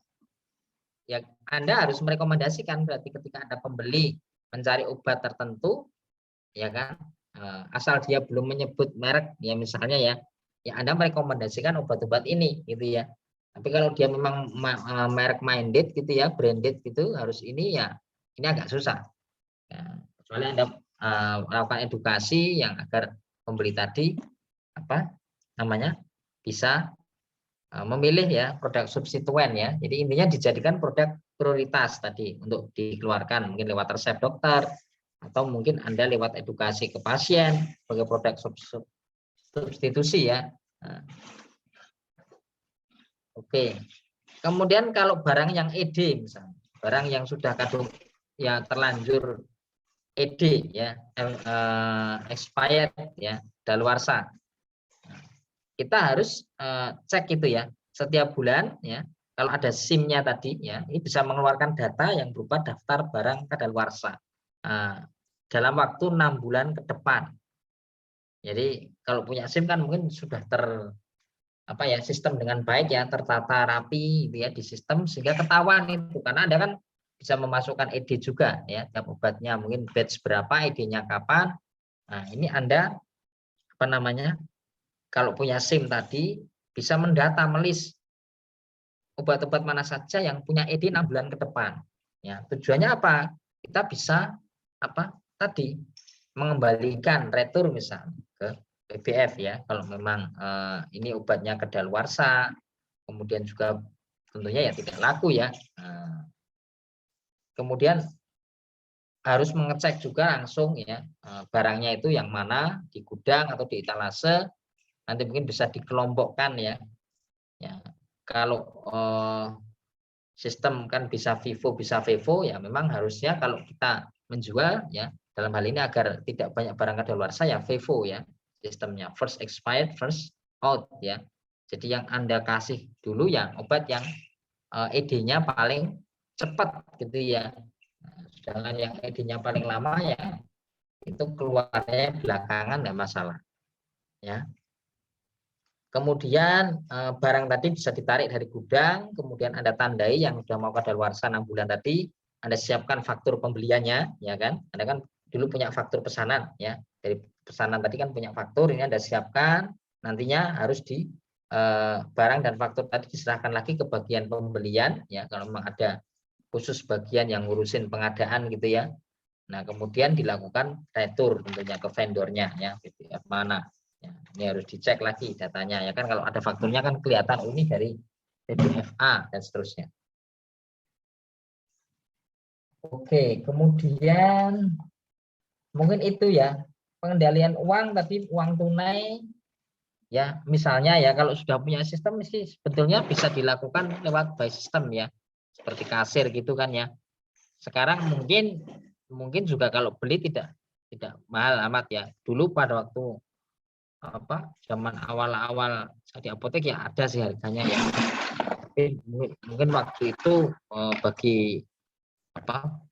Anda harus merekomendasikan, berarti ketika Anda pembeli mencari obat tertentu ya kan, asal dia belum menyebut merek ya misalnya ya Anda merekomendasikan obat-obat ini gitu ya. Tapi kalau dia memang merek minded gitu ya, branded gitu, harus ini ya, ini agak susah ya, kecuali Anda melakukan edukasi yang agar pembeli tadi bisa memilih ya produk substituen ya. Jadi intinya dijadikan produk prioritas tadi untuk dikeluarkan, mungkin lewat resep dokter atau mungkin Anda lewat edukasi ke pasien sebagai produk substitusi ya. Nah, oke. Kemudian kalau barang yang ED misalnya, barang yang sudah kadung ya terlanjur ED ya, expired ya, daluarsa. Kita harus cek itu ya setiap bulan ya. Kalau ada SIM-nya tadi ya, ini bisa mengeluarkan data yang berupa daftar barang kadaluarsa dalam waktu 6 bulan ke depan. Jadi kalau punya SIM kan mungkin sudah sistem dengan baik ya, tertata rapi gitu ya di sistem sehingga ketahuan itu, karena Anda kan bisa memasukkan ED juga ya, tiap obatnya mungkin batch berapa, ED-nya kapan. Nah, ini Anda kalau punya SIM tadi bisa mendata, melis obat-obat mana saja yang punya ED 6 bulan ke depan. Ya, tujuannya apa? Kita bisa mengembalikan retur misalnya ke PBF ya, kalau memang ini obatnya kedaluarsa, kemudian juga tentunya ya tidak laku ya. Kemudian harus mengecek juga langsung ya barangnya itu yang mana di gudang atau di etalase, nanti mungkin bisa dikelompokkan ya. Ya, kalau sistem kan bisa FIFO bisa FIFO ya, memang harusnya kalau kita menjual ya dalam hal ini agar tidak banyak barang kadaluarsa ya FIFO ya sistemnya, first expired first out ya. Jadi yang Anda kasih dulu yang obat yang ED-nya paling cepat gitu ya. Sedangkan yang ED-nya paling lama ya itu keluarnya belakangan enggak masalah ya. Kemudian barang tadi bisa ditarik dari gudang, kemudian Anda tandai yang sudah mau kadaluarsa 6 bulan tadi, Anda siapkan faktur pembeliannya, ya kan? Anda kan dulu punya faktur pesanan, ya. Dari pesanan tadi kan punya faktur, ini Anda siapkan, nantinya harus di barang dan faktur tadi diserahkan lagi ke bagian pembelian, ya. Kalau memang ada khusus bagian yang ngurusin pengadaan gitu ya. Nah, kemudian dilakukan retur tentunya ke vendornya, ya, PBF mana. Ya, ini harus dicek lagi datanya ya kan, kalau ada fakturnya kan kelihatan ini dari PBFA dan seterusnya. Oke, kemudian mungkin itu ya pengendalian uang tadi, uang tunai ya, misalnya ya kalau sudah punya sistem sih sebetulnya bisa dilakukan lewat by system ya, seperti kasir gitu kan ya. Sekarang mungkin juga kalau beli tidak mahal amat ya. Dulu pada waktu zaman awal-awal di apotek ya ada sih harganya ya, tapi mungkin waktu itu bagi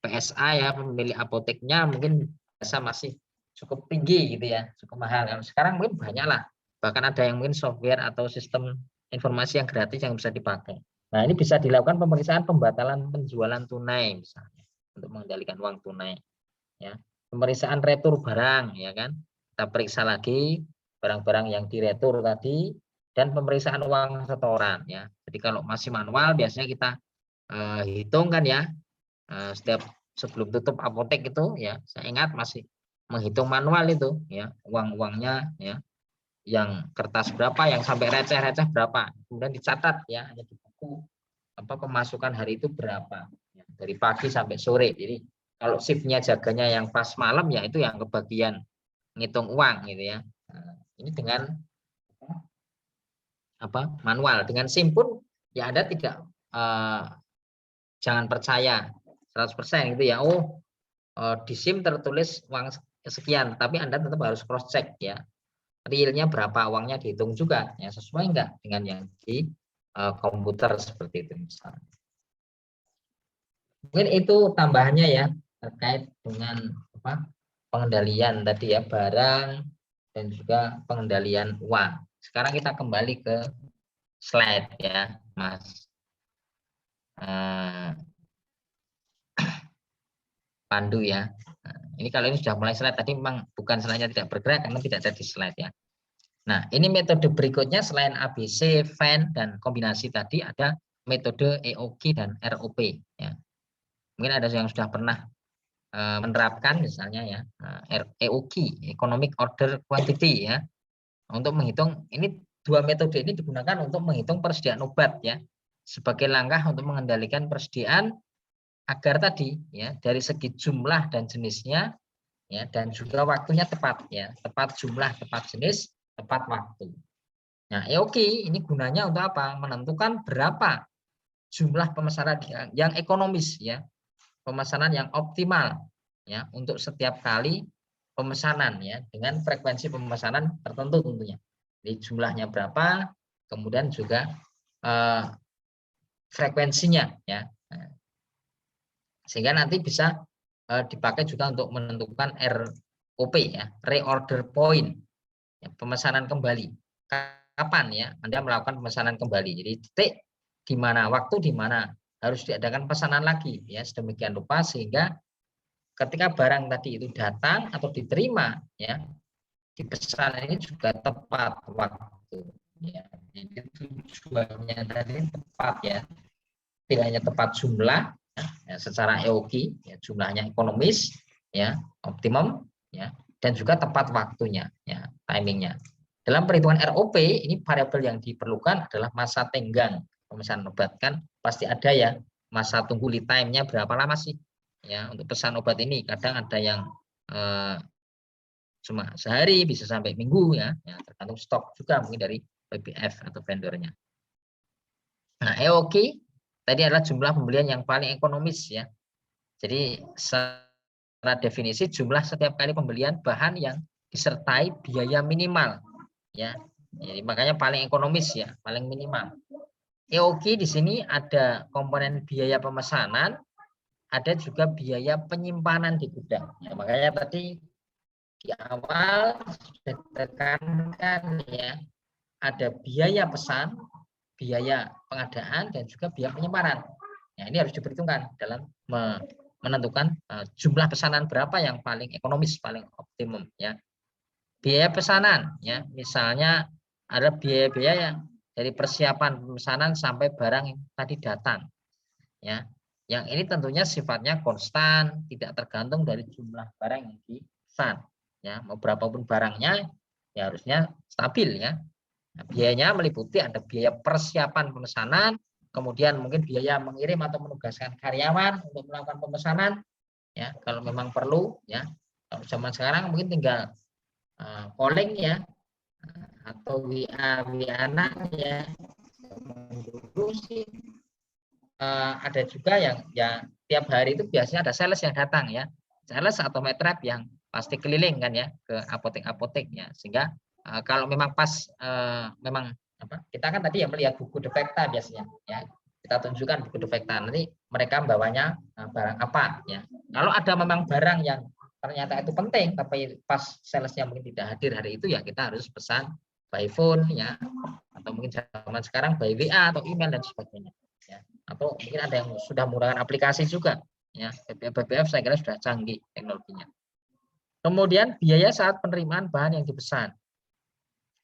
PSA ya, pemilik apoteknya mungkin biasa masih cukup tinggi gitu ya, cukup mahal. Kalau sekarang mungkin banyak lah, bahkan ada yang mungkin software atau sistem informasi yang gratis yang bisa dipakai. Nah, ini bisa dilakukan pemeriksaan pembatalan penjualan tunai misalnya untuk mengendalikan uang tunai ya, pemeriksaan retur barang ya kan, kita periksa lagi barang-barang yang diretur tadi, dan pemeriksaan uang setoran ya. Jadi kalau masih manual biasanya kita hitung kan ya, setiap sebelum tutup apotek itu ya, saya ingat masih menghitung manual itu ya, uang-uangnya ya, yang kertas berapa, yang sampai receh-receh berapa, kemudian dicatat ya, hanya di buku pemasukan hari itu berapa ya, dari pagi sampai sore. Jadi kalau shiftnya jaganya yang pas malam ya itu yang kebagian ngitung uang gitu ya. Nah, ini dengan manual, dengan SIM pun ya Anda tidak jangan percaya 100% gitu ya. Di SIM tertulis uang sekian, tapi Anda tetap harus cross check ya, realnya berapa, uangnya dihitung juga ya, sesuai enggak dengan yang di komputer seperti itu misalnya. Mungkin itu tambahannya ya terkait dengan pengendalian tadi ya barang dan juga pengendalian uang. Sekarang kita kembali ke slide ya, Mas Pandu ya. Nah, ini kalau ini sudah mulai slide, tadi memang bukan slide-nya tidak bergerak karena tidak ada di slide ya. Nah, ini metode berikutnya selain ABC, Venn, dan kombinasi tadi ada metode EOQ dan ROP ya. Mungkin ada yang sudah pernah menerapkan misalnya ya, EOQ, Economic Order Quantity ya, untuk menghitung, ini dua metode ini digunakan untuk menghitung persediaan obat ya, sebagai langkah untuk mengendalikan persediaan agar tadi ya dari segi jumlah dan jenisnya ya, dan juga waktunya tepat ya, tepat jumlah, tepat jenis, tepat waktu. Nah, EOQ ini gunanya untuk apa? Menentukan berapa jumlah pemesanan yang ekonomis ya, pemesanan yang optimal ya untuk setiap kali pemesanan ya, dengan frekuensi pemesanan tertentu tentunya. Jadi jumlahnya berapa, kemudian juga frekuensinya ya. Sehingga nanti bisa dipakai juga untuk menentukan ROP ya, reorder point ya, pemesanan kembali. Kapan ya Anda melakukan pemesanan kembali. Jadi titik di mana, waktu di mana harus diadakan pesanan lagi ya, sedemikian rupa sehingga ketika barang tadi itu datang atau diterima ya, dipesan ini juga tepat waktu ya. Jadi tujuannya tadi tepat ya, tidak hanya tepat jumlah ya, secara EOQ ya, jumlahnya ekonomis ya, optimum ya, dan juga tepat waktunya ya, timingnya. Dalam perhitungan ROP ini variabel yang diperlukan adalah masa tenggang pemesanan obat. Kan pasti ada ya masa tunggu lead time-nya berapa lama sih ya untuk pesan obat ini. Kadang ada yang cuma sehari, bisa sampai minggu ya, tergantung stok juga mungkin dari PBF atau vendornya. Nah, EOQ tadi adalah jumlah pembelian yang paling ekonomis ya. Jadi secara definisi jumlah setiap kali pembelian bahan yang disertai biaya minimal ya. Jadi makanya paling ekonomis ya, paling minimal. EOQ di sini ada komponen biaya pemesanan, ada juga biaya penyimpanan di gudang. Ya, makanya tadi di awal sudah ditekankan ya, ada biaya pesan, biaya pengadaan, dan juga biaya penyimpanan. Nah, ini harus diperhitungkan dalam menentukan jumlah pesanan berapa yang paling ekonomis, paling optimum ya. Biaya pesanan ya, misalnya ada biaya-biaya yang dari persiapan pemesanan sampai barang yang tadi datang ya. Yang ini tentunya sifatnya konstan, tidak tergantung dari jumlah barang yang dipesan ya. Mau berapapun barangnya ya harusnya stabil ya. Nah, biayanya meliputi ada biaya persiapan pemesanan, kemudian mungkin biaya mengirim atau menugaskan karyawan untuk melakukan pemesanan ya, kalau memang perlu ya. Kalau zaman sekarang mungkin tinggal calling ya, atau WA ya. Dulu sih ada juga yang ya tiap hari itu biasanya ada sales yang datang ya, sales atau metrap yang pasti keliling kan ya ke apotek-apotek ya, sehingga kalau memang pas memang apa, kita kan tadi ya melihat buku defekta biasanya ya, kita tunjukkan buku defekta, nanti mereka membawanya barang apa ya. Kalau ada memang barang yang ternyata itu penting tapi pas salesnya mungkin tidak hadir hari itu ya, kita harus pesan by phone ya, atau mungkin zaman sekarang by WA atau email dan sebagainya ya. Atau mungkin ada yang sudah menggunakan aplikasi juga ya, BBF saya kira sudah canggih teknologinya. Kemudian biaya saat penerimaan bahan yang dipesan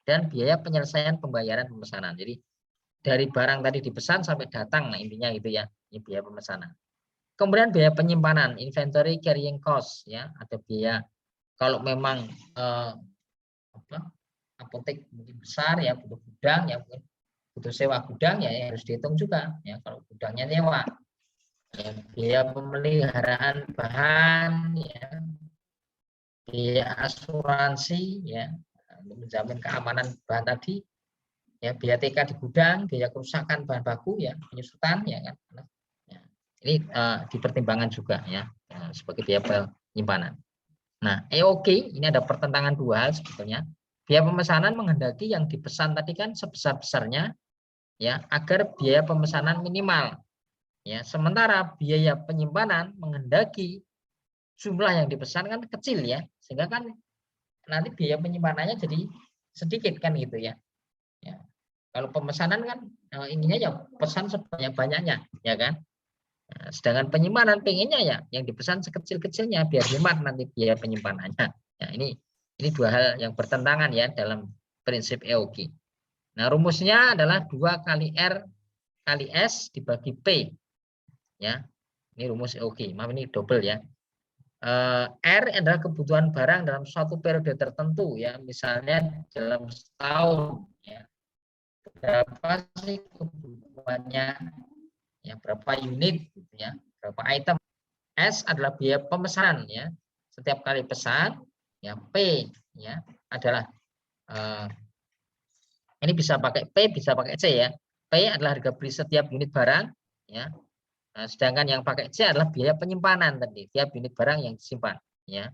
dan biaya penyelesaian pembayaran pemesanan. Jadi dari barang tadi dipesan sampai datang, nah intinya itu ya, ini biaya pemesanan. Kemudian biaya penyimpanan, inventory carrying cost ya, ada biaya kalau memang apotek mungkin besar ya, butuh gudang ya, mungkin butuh sewa gudang ya, harus dihitung juga ya, kalau gudangnya nyewa ya, biaya pemeliharaan bahan ya, biaya asuransi ya untuk menjamin keamanan bahan tadi ya, biaya TK di gudang, biaya kerusakan bahan baku ya, penyusutan ya kan ya. Ini dipertimbangkan juga ya, sebagai biaya penyimpanan. Nah, EOQ ini ada pertentangan dua hal sebetulnya. Biaya pemesanan menghendaki yang dipesan tadi kan sebesar-besarnya ya, agar biaya pemesanan minimal ya, sementara biaya penyimpanan menghendaki jumlah yang dipesan kan kecil ya, sehingga kan nanti biaya penyimpanannya jadi sedikit kan gitu ya. Ya. Kalau pemesanan kan ininya ya pesan sebanyak-banyaknya ya kan. Nah, sedangkan penyimpanan pengennya ya yang dipesan sekecil-kecilnya biar hemat nanti biaya penyimpanannya. Ya, ini dua hal yang bertentangan ya dalam prinsip EOQ. Nah, rumusnya adalah 2 kali R kali S dibagi P. Ya. Ini rumus EOQ. Maaf ini double ya. R adalah kebutuhan barang dalam suatu periode tertentu ya, misalnya dalam setahun ya. Berapa sih kebutuhannya? Ya, berapa unit gitu ya, berapa item. S adalah biaya pemesanan ya, setiap kali pesan, ya P ya adalah ini bisa pakai P, bisa pakai C ya. P adalah harga beli setiap unit barang, ya. Nah, sedangkan yang pakai C adalah biaya penyimpanan tadi, tiap unit barang yang disimpan, ya.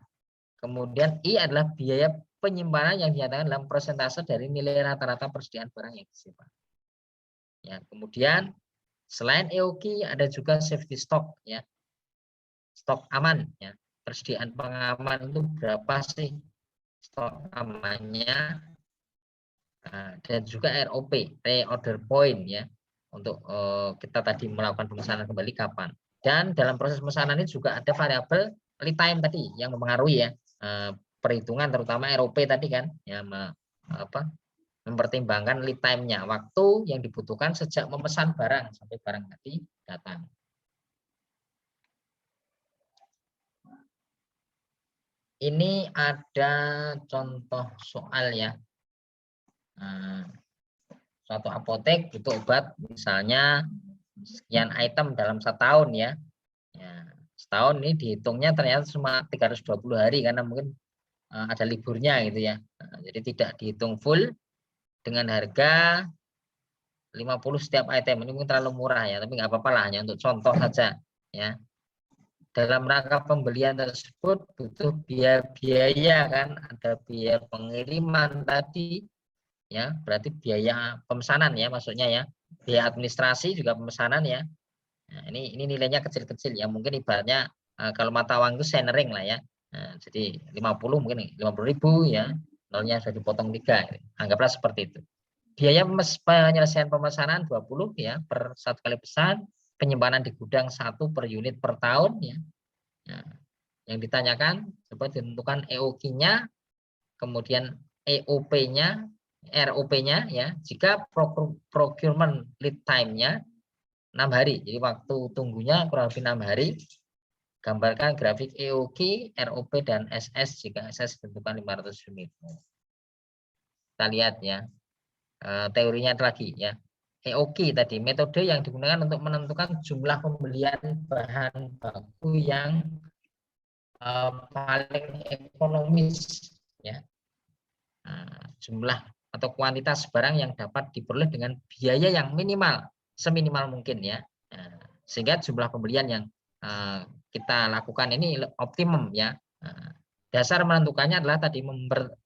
Kemudian I adalah biaya penyimpanan yang dinyatakan dalam persentase dari nilai rata-rata persediaan barang yang disimpan. Ya, kemudian selain EOQ ada juga safety stock, ya. Stok aman, ya. Persediaan pengaman itu berapa sih stok amannya? Nah, dan juga ROP, reorder point, ya, untuk kita tadi melakukan pemesanan kembali kapan. Dan dalam proses pemesanan ini juga ada variabel lead time tadi yang mempengaruhi ya perhitungan, terutama ROP tadi kan, ya, mempertimbangkan lead time-nya, waktu yang dibutuhkan sejak memesan barang sampai barang tadi datang. Ini ada contoh soal ya. Suatu apotek butuh obat misalnya sekian item dalam 1 tahun ya. Setahun ini dihitungnya ternyata cuma 320 hari karena mungkin ada liburnya gitu ya. Jadi tidak dihitung full dengan harga 50 setiap item. Ini mungkin terlalu murah ya, tapi nggak apa-apa lah, hanya untuk contoh saja ya. Dalam rangka pembelian tersebut butuh biaya kan, ada biaya pengiriman tadi ya, berarti biaya pemesanan ya maksudnya ya, biaya administrasi juga pemesanan ya. Nah, ini nilainya kecil-kecil ya, mungkin ibaratnya kalau mata uang itu centering lah ya. Nah, jadi 50 mungkin 50.000 ya, nolnya sudah dipotong 3, anggaplah seperti itu. Biaya penyelesaian pemesanan 20 ya per 1 kali pesan, penyimpanan di gudang 1 per unit per tahun ya. Nah, yang ditanyakan coba ditentukan EOQ-nya, kemudian EOP-nya, ROP-nya ya. Jika procurement lead time-nya 6 hari, jadi waktu tunggunya kurang lebih 6 hari. Gambarkan grafik EOQ, ROP dan SS jika SS ditentukan 500 unit. Kita lihat ya. Teorinya lagi ya. EOQ tadi metode yang digunakan untuk menentukan jumlah pembelian bahan baku yang paling ekonomis ya. Jumlah atau kuantitas barang yang dapat diperoleh dengan biaya yang minimal, seminimal mungkin ya. Sehingga jumlah pembelian yang kita lakukan ini optimum ya. Dasar menentukannya adalah tadi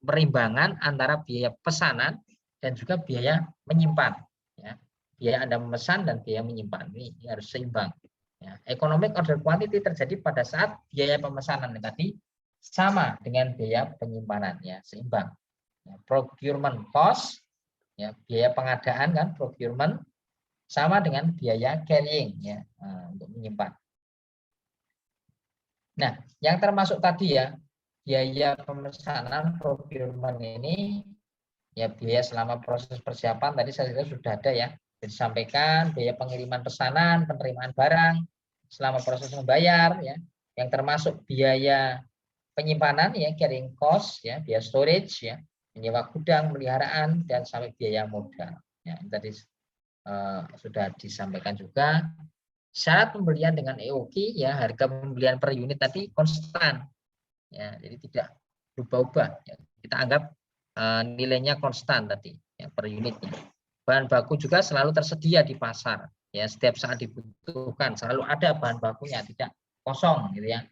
perimbangan antara biaya pesanan dan juga biaya menyimpan ya. Biaya Anda memesan dan biaya menyimpan ini harus seimbang ya. Economic order quantity terjadi pada saat biaya pemesanan tadi sama dengan biaya penyimpanan ya, seimbang ya. Procurement cost ya, biaya pengadaan kan, procurement sama dengan biaya carrying ya, untuk menyimpan. Nah, yang termasuk tadi ya, biaya pemesanan procurement ini ya, biaya selama proses persiapan tadi saya kira sudah ada ya, disampaikan biaya pengiriman pesanan, penerimaan barang selama proses membayar ya, yang termasuk biaya penyimpanan ya, carrying cost ya, biaya storage ya, menyewa gudang, pemeliharaan, dan sampai biaya modal ya. Ini tadi sudah disampaikan juga. Syarat pembelian dengan EOQ ya, harga pembelian per unit tadi konstan ya, jadi tidak berubah-ubah ya. Kita anggap nilainya konstan tadi ya, per unitnya. Bahan baku juga selalu tersedia di pasar ya, setiap saat dibutuhkan selalu ada bahan bakunya, tidak kosong gitu ya.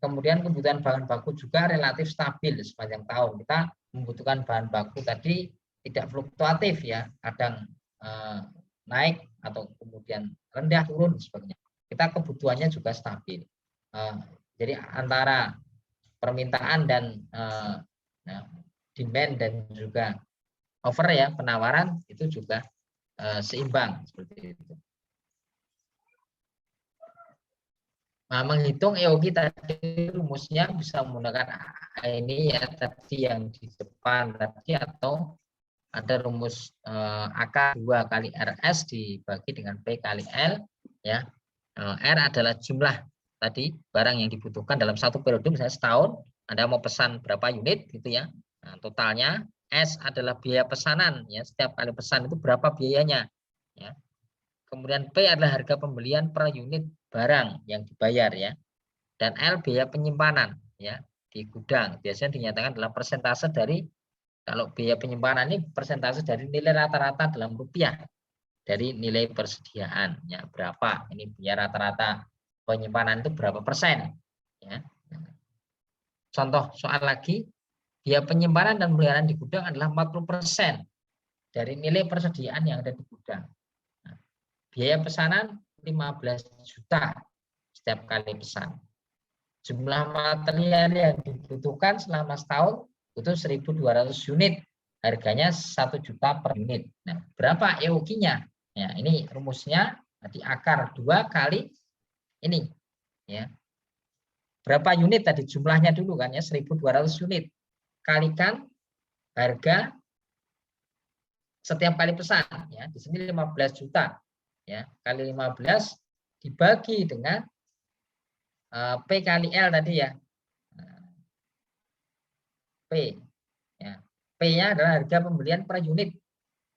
Kemudian kebutuhan bahan baku juga relatif stabil sepanjang tahun. Kita membutuhkan bahan baku tadi tidak fluktuatif ya, kadang naik atau kemudian rendah turun sebagainya. Kita kebutuhannya juga stabil. Jadi antara permintaan dan demand dan juga offer ya, penawaran itu juga seimbang seperti itu. Nah, menghitung EOQ tadi rumusnya bisa menggunakan ini ya, tadi yang di depan tadi, atau ada rumus AK 2 kali RS dibagi dengan P kali L ya. R adalah jumlah tadi barang yang dibutuhkan dalam satu periode, misalnya setahun Anda mau pesan berapa unit gitu ya. Nah, totalnya. S adalah biaya pesanan ya, setiap kali pesan itu berapa biayanya ya. Kemudian P adalah harga pembelian per unit barang yang dibayar ya. Dan L biaya penyimpanan ya. di gudang. Biasanya dinyatakan adalah persentase dari, kalau biaya penyimpanan ini persentase dari nilai rata-rata dalam rupiah dari nilai persediaan. Ya, berapa? Ini biaya rata-rata penyimpanan itu berapa persen? Ya. Contoh soal lagi, biaya penyimpanan dan pemeliharaan di gudang adalah 40% dari nilai persediaan yang ada di gudang. Nah, biaya pesanan 15 juta setiap kali pesan. Jumlah material yang dibutuhkan selama setahun itu 1.200 unit. Harganya 1 juta per unit. Nah, berapa EOQ-nya? Ya, ini rumusnya nanti akar 2 kali ini. Ya. Berapa unit tadi jumlahnya dulu kan ya, 1.200 unit. Kalikan harga setiap kali pesan ya. Di sini 15 juta. Ya, kali 15 dibagi dengan P kali L tadi ya. P. Ya. P-nya adalah harga pembelian per unit.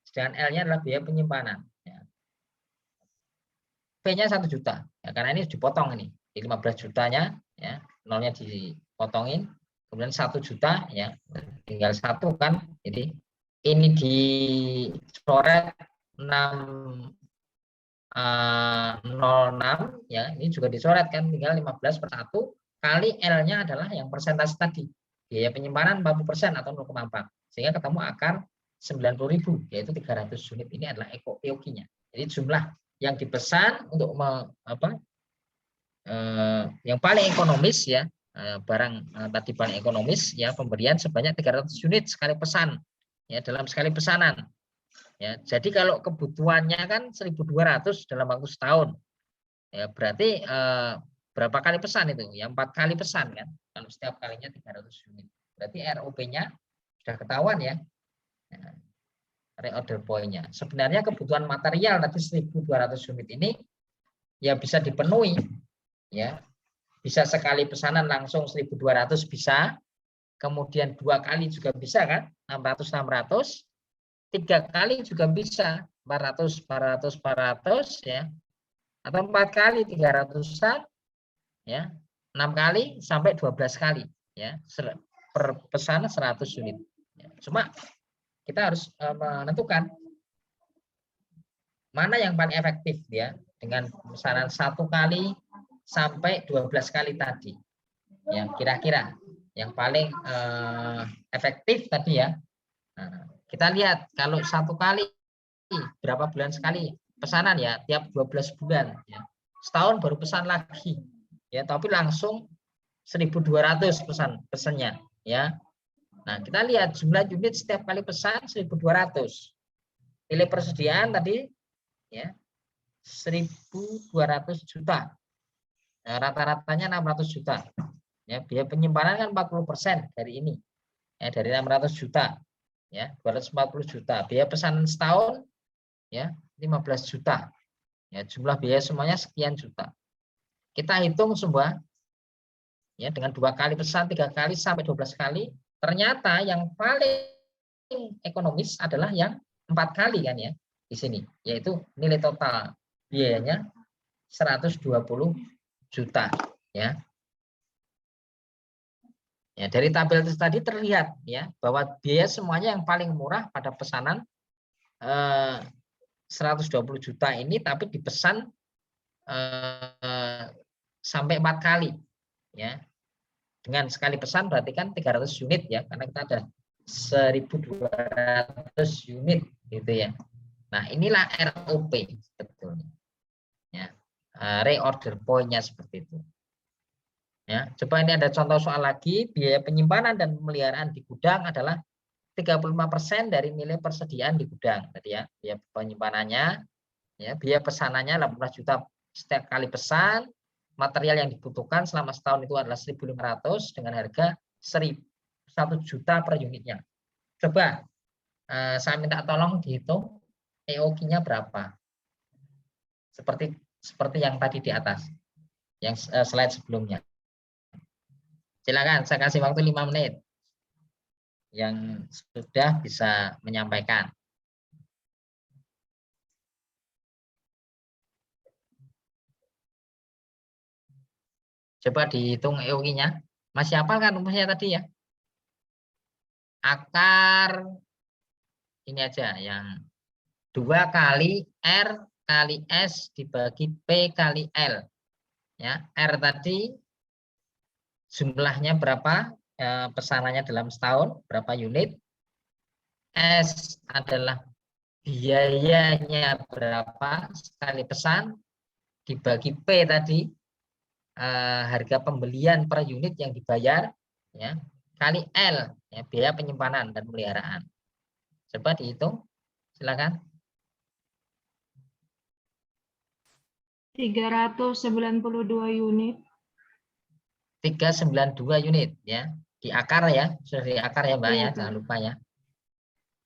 Sedangkan L-nya adalah biaya penyimpanan. Ya. P-nya 1 juta. Ya, karena ini dipotong ini. Di 15 jutanya, ya, nolnya dipotongin. Kemudian 1 juta, ya, tinggal 1 kan. Jadi ini dicoret 606, ya, ini juga dicoret kan, tinggal 15 per 1 kali L-nya adalah yang persentase tadi. Biaya penyimpanan 40% atau 0,4. Sehingga ketemu akar 90.000, yaitu 300 unit. Ini adalah EOQ-nya. Jadi jumlah yang dipesan untuk yang paling ekonomis ya, barang tadi paling ekonomis ya, pemberian sebanyak 300 unit sekali pesan ya, dalam sekali pesanan. Ya, jadi kalau kebutuhannya kan 1.200 dalam waktu setahun. Ya, berarti berapa kali pesan itu? Ya 4 kali pesan kan. Kalau setiap kalinya 300 unit. Berarti ROP-nya sudah ketahuan ya. Nah, reorder point-nya. Sebenarnya kebutuhan material tadi 1.200 unit ini ya bisa dipenuhi ya. Bisa sekali pesanan langsung 1.200 bisa. Kemudian 2 kali juga bisa kan? 600 3 kali juga bisa 400 ya, atau 4 kali 300-an ya, 6 kali sampai 12 kali ya, per pesanan 100 unit ya. Cuma kita harus menentukan mana yang paling efektif ya, dengan pesanan 1 kali sampai 12 kali tadi ya, kira-kira yang paling efektif tadi ya. Nah, kita lihat kalau 1 kali berapa bulan sekali pesanan ya, tiap 12 bulan ya. Setahun baru pesan lagi ya, tapi langsung 1.200 pesannya ya. Nah, kita lihat jumlah unit setiap kali pesan 1.200. Nilai persediaan tadi ya 1.200 juta. Nah, rata-ratanya 600 juta. Ya, biaya penyimpanan kan 40% dari ini. Ya, dari 600 juta. Ya, 240 juta. Biaya pesanan setahun ya 15 juta. Ya, jumlah biaya semuanya sekian juta. Kita hitung semua ya, dengan 2 kali pesan, 3 kali sampai 12 kali, ternyata yang paling ekonomis adalah yang 4 kali kan ya di sini, yaitu nilai total biayanya 120 juta ya. Ya, dari tabel tadi terlihat ya bahwa biaya semuanya yang paling murah pada pesanan 120 juta ini, tapi dipesan sampai 4 kali ya. Dengan sekali pesan berarti kan 300 unit ya, karena kita ada 1.200 unit gitu ya. Nah, inilah ROP sebetulnya. Ya. Reorder point-nya seperti itu. Ya, coba ini ada contoh soal lagi, biaya penyimpanan dan pemeliharaan di gudang adalah 35% dari nilai persediaan di gudang tadi ya. Biaya penyimpanannya ya, biaya pesanannya 18 juta setiap kali pesan, material yang dibutuhkan selama setahun itu adalah 1.500 dengan harga 1 juta per unitnya. Coba saya minta tolong dihitung EOQ-nya berapa. Seperti yang tadi di atas, yang slide sebelumnya. Silakan, saya kasih waktu 5 menit. Yang sudah bisa menyampaikan. Coba dihitung EOQ-nya Masih hafal kan rumusnya tadi ya? Akar ini aja yang 2 kali R kali S dibagi P kali L. Ya, R tadi jumlahnya berapa? Pesanannya dalam setahun, berapa unit? S adalah biayanya berapa sekali pesan, dibagi P tadi, harga pembelian per unit yang dibayar, ya, kali L, ya, biaya penyimpanan dan pemeliharaan. Coba dihitung, silakan. 392 unit. 392 unit, ya, di akar ya, sudah di akar ya Mbak, Iya, ya, Pak. jangan lupa ya.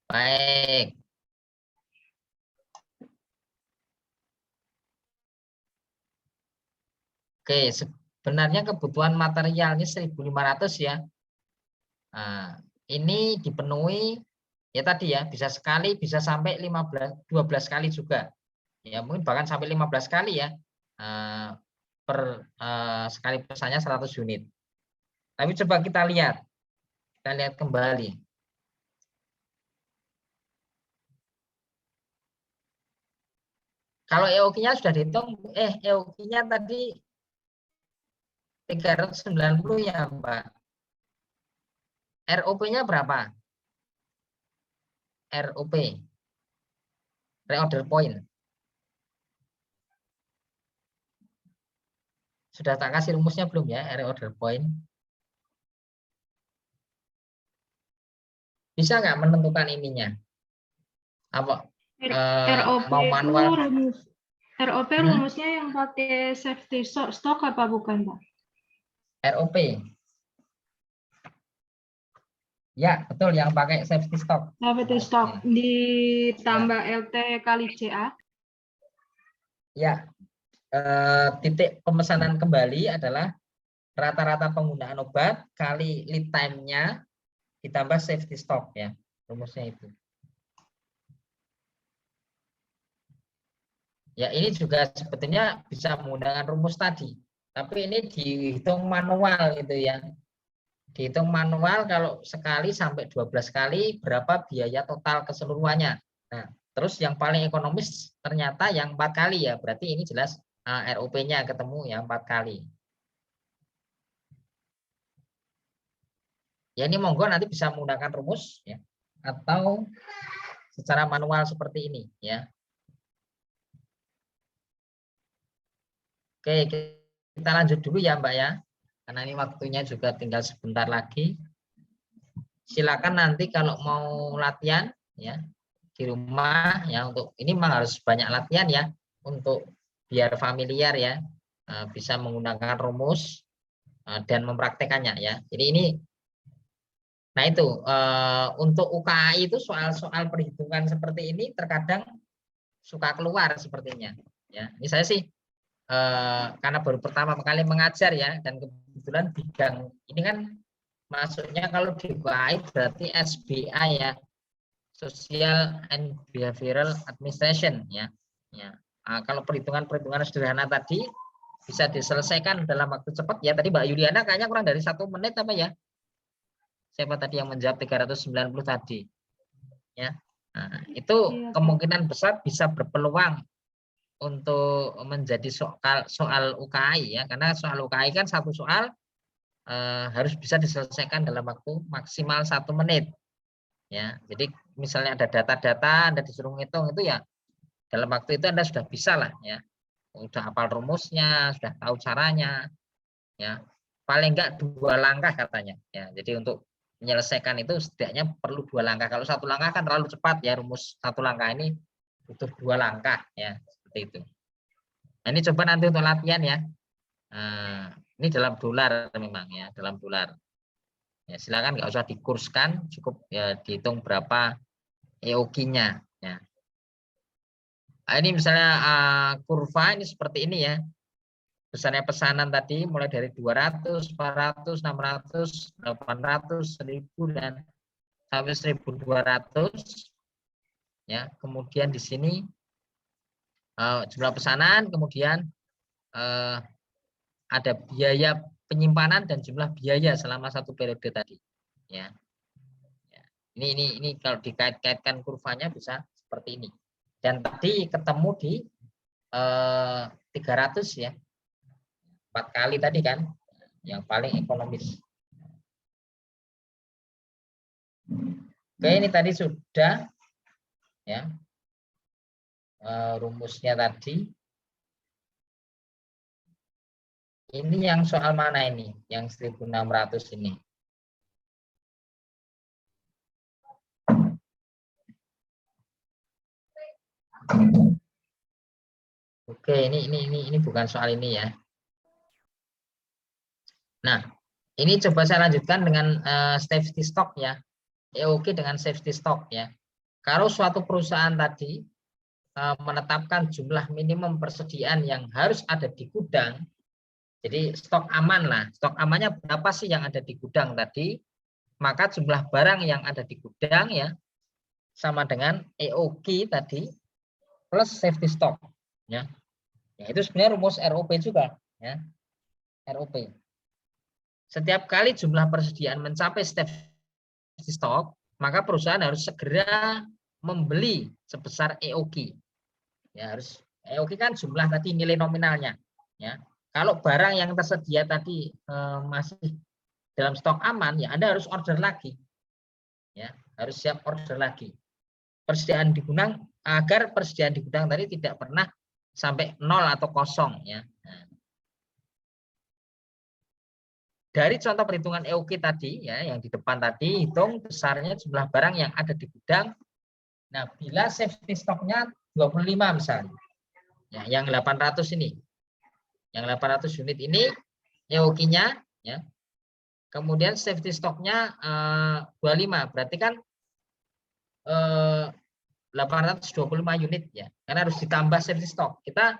Baik. Oke, sebenarnya kebutuhan materialnya 1.500 ya. Nah, ini dipenuhi ya tadi ya, bisa sekali, bisa sampai 12 kali juga. Ya, mungkin bahkan sampai 15 kali ya. Sekali pesannya 100 unit. Tapi coba kita lihat kembali. Kalau EOQ-nya sudah dihitung, EOQ-nya tadi 390 ya, Mbak. ROP-nya berapa? ROP. Reorder point. Sudah tak kasih rumusnya belum ya, reorder point? Bisa nggak menentukan ininya? Apa? ROP Mau itu manual? ROP rumusnya yang pakai safety stock apa bukan, Pak? ROP. Ya, betul, yang pakai safety stock. Safety stock ditambah LT kali CA. Ya, titik pemesanan kembali adalah rata-rata penggunaan obat kali lead time-nya ditambah safety stock ya, rumusnya itu. Ya, ini juga sebetulnya bisa menggunakan rumus tadi, tapi ini dihitung manual gitu ya. Dihitung manual kalau sekali sampai 12 kali berapa biaya total keseluruhannya. Nah, terus yang paling ekonomis ternyata yang 4 kali ya, berarti ini jelas ROP-nya ketemu ya 4 kali. Ya, ini monggo nanti bisa menggunakan rumus ya, atau secara manual seperti ini ya. Oke, kita lanjut dulu ya Mbak ya, karena ini waktunya juga tinggal sebentar lagi. Silakan nanti kalau mau latihan ya di rumah ya, untuk ini memang harus banyak latihan ya untuk biar familiar ya, bisa menggunakan rumus dan mempraktekannya ya. Jadi ini, nah itu untuk UKAI itu soal-soal perhitungan seperti ini terkadang suka keluar sepertinya ya. Ini saya sih karena baru pertama kali mengajar ya, dan kebetulan bidang ini kan masuknya kalau di UKAI berarti SBA ya, Social and Behavioral Administration ya. Ya. Kalau perhitungan-perhitungan sederhana tadi bisa diselesaikan dalam waktu cepat ya. Tadi Mbak Yuliana kayaknya kurang dari 1 menit apa ya? Siapa tadi yang menjawab 390 tadi? Ya. Nah, itu kemungkinan besar bisa berpeluang untuk menjadi soal UKAI ya, karena soal UKAI kan satu soal harus bisa diselesaikan dalam waktu maksimal 1 menit ya. Jadi misalnya ada data-data Anda disuruh ngitung itu ya, dalam waktu itu Anda sudah bisa lah ya, sudah hafal rumusnya, sudah tahu caranya ya, paling enggak 2 langkah katanya ya. Jadi untuk menyelesaikan itu setidaknya perlu 2 langkah. Kalau 1 langkah kan terlalu cepat ya, rumus 1 langkah ini butuh 2 langkah ya, seperti itu. Nah, ini coba nanti untuk latihan ya. Ini dalam dolar memang ya, dalam dolar. Ya, silakan nggak usah dikurskan, cukup ya dihitung berapa EOQ-nya ya. Nah, ini misalnya kurva ini seperti ini ya. Besarnya pesanan tadi mulai dari 200, 400, 600, 800, 1000 dan sampai 1200 ya. Kemudian di sini jumlah pesanan, kemudian ada biaya penyimpanan dan jumlah biaya selama satu periode tadi. Ya. Ini kalau dikait-kaitkan kurvanya bisa seperti ini. Dan tadi ketemu di 300 ya. 4 kali tadi kan yang paling ekonomis. Oke, ini tadi sudah ya. Rumusnya tadi. Ini yang soal mana ini? Yang 1600 ini. Oke, ini bukan soal ini ya. Nah, ini coba saya lanjutkan dengan safety stock ya. EOQ dengan safety stock ya. Kalau suatu perusahaan tadi menetapkan jumlah minimum persediaan yang harus ada di gudang, jadi stok aman lah. Stok amannya berapa sih yang ada di gudang tadi? Maka jumlah barang yang ada di gudang ya sama dengan EOQ tadi plus safety stock ya. Ya, itu sebenarnya rumus ROP juga ya. ROP. Setiap kali jumlah persediaan mencapai safety stock, maka perusahaan harus segera membeli sebesar EOQ. Ya, harus EOQ kan jumlah tadi nilai nominalnya ya. Kalau barang yang tersedia tadi masih dalam stok aman, ya Anda harus order lagi. Ya, harus siap order lagi. Persediaan di gudang, agar persediaan di gudang tadi tidak pernah sampai 0 atau kosong ya. Nah, dari contoh perhitungan EOQ tadi ya, yang di depan tadi, hitung besarnya jumlah barang yang ada di gudang. Nah, bila safety stoknya 25 misalnya. Ya, yang 800 ini. Yang 800 unit ini EOQ-nya ya. Kemudian safety stoknya 25, berarti kan 825 unit ya. Karena harus ditambah safety stock. Kita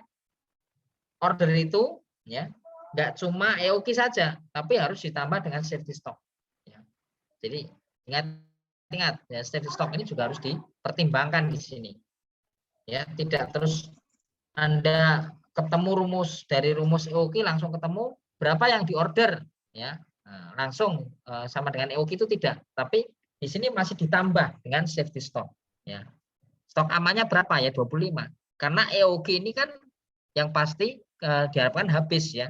order itu ya, nggak cuma EOQ saja, tapi harus ditambah dengan safety stock. Ya. Jadi ingat ya, safety stock ini juga harus dipertimbangkan di sini. Ya, tidak terus Anda ketemu rumus dari rumus EOQ langsung ketemu berapa yang diorder ya. Nah, langsung sama dengan EOQ itu tidak, tapi di sini masih ditambah dengan safety stock ya. Stok amannya berapa ya? 25. Karena EOQ ini kan yang pasti diharapkan habis ya.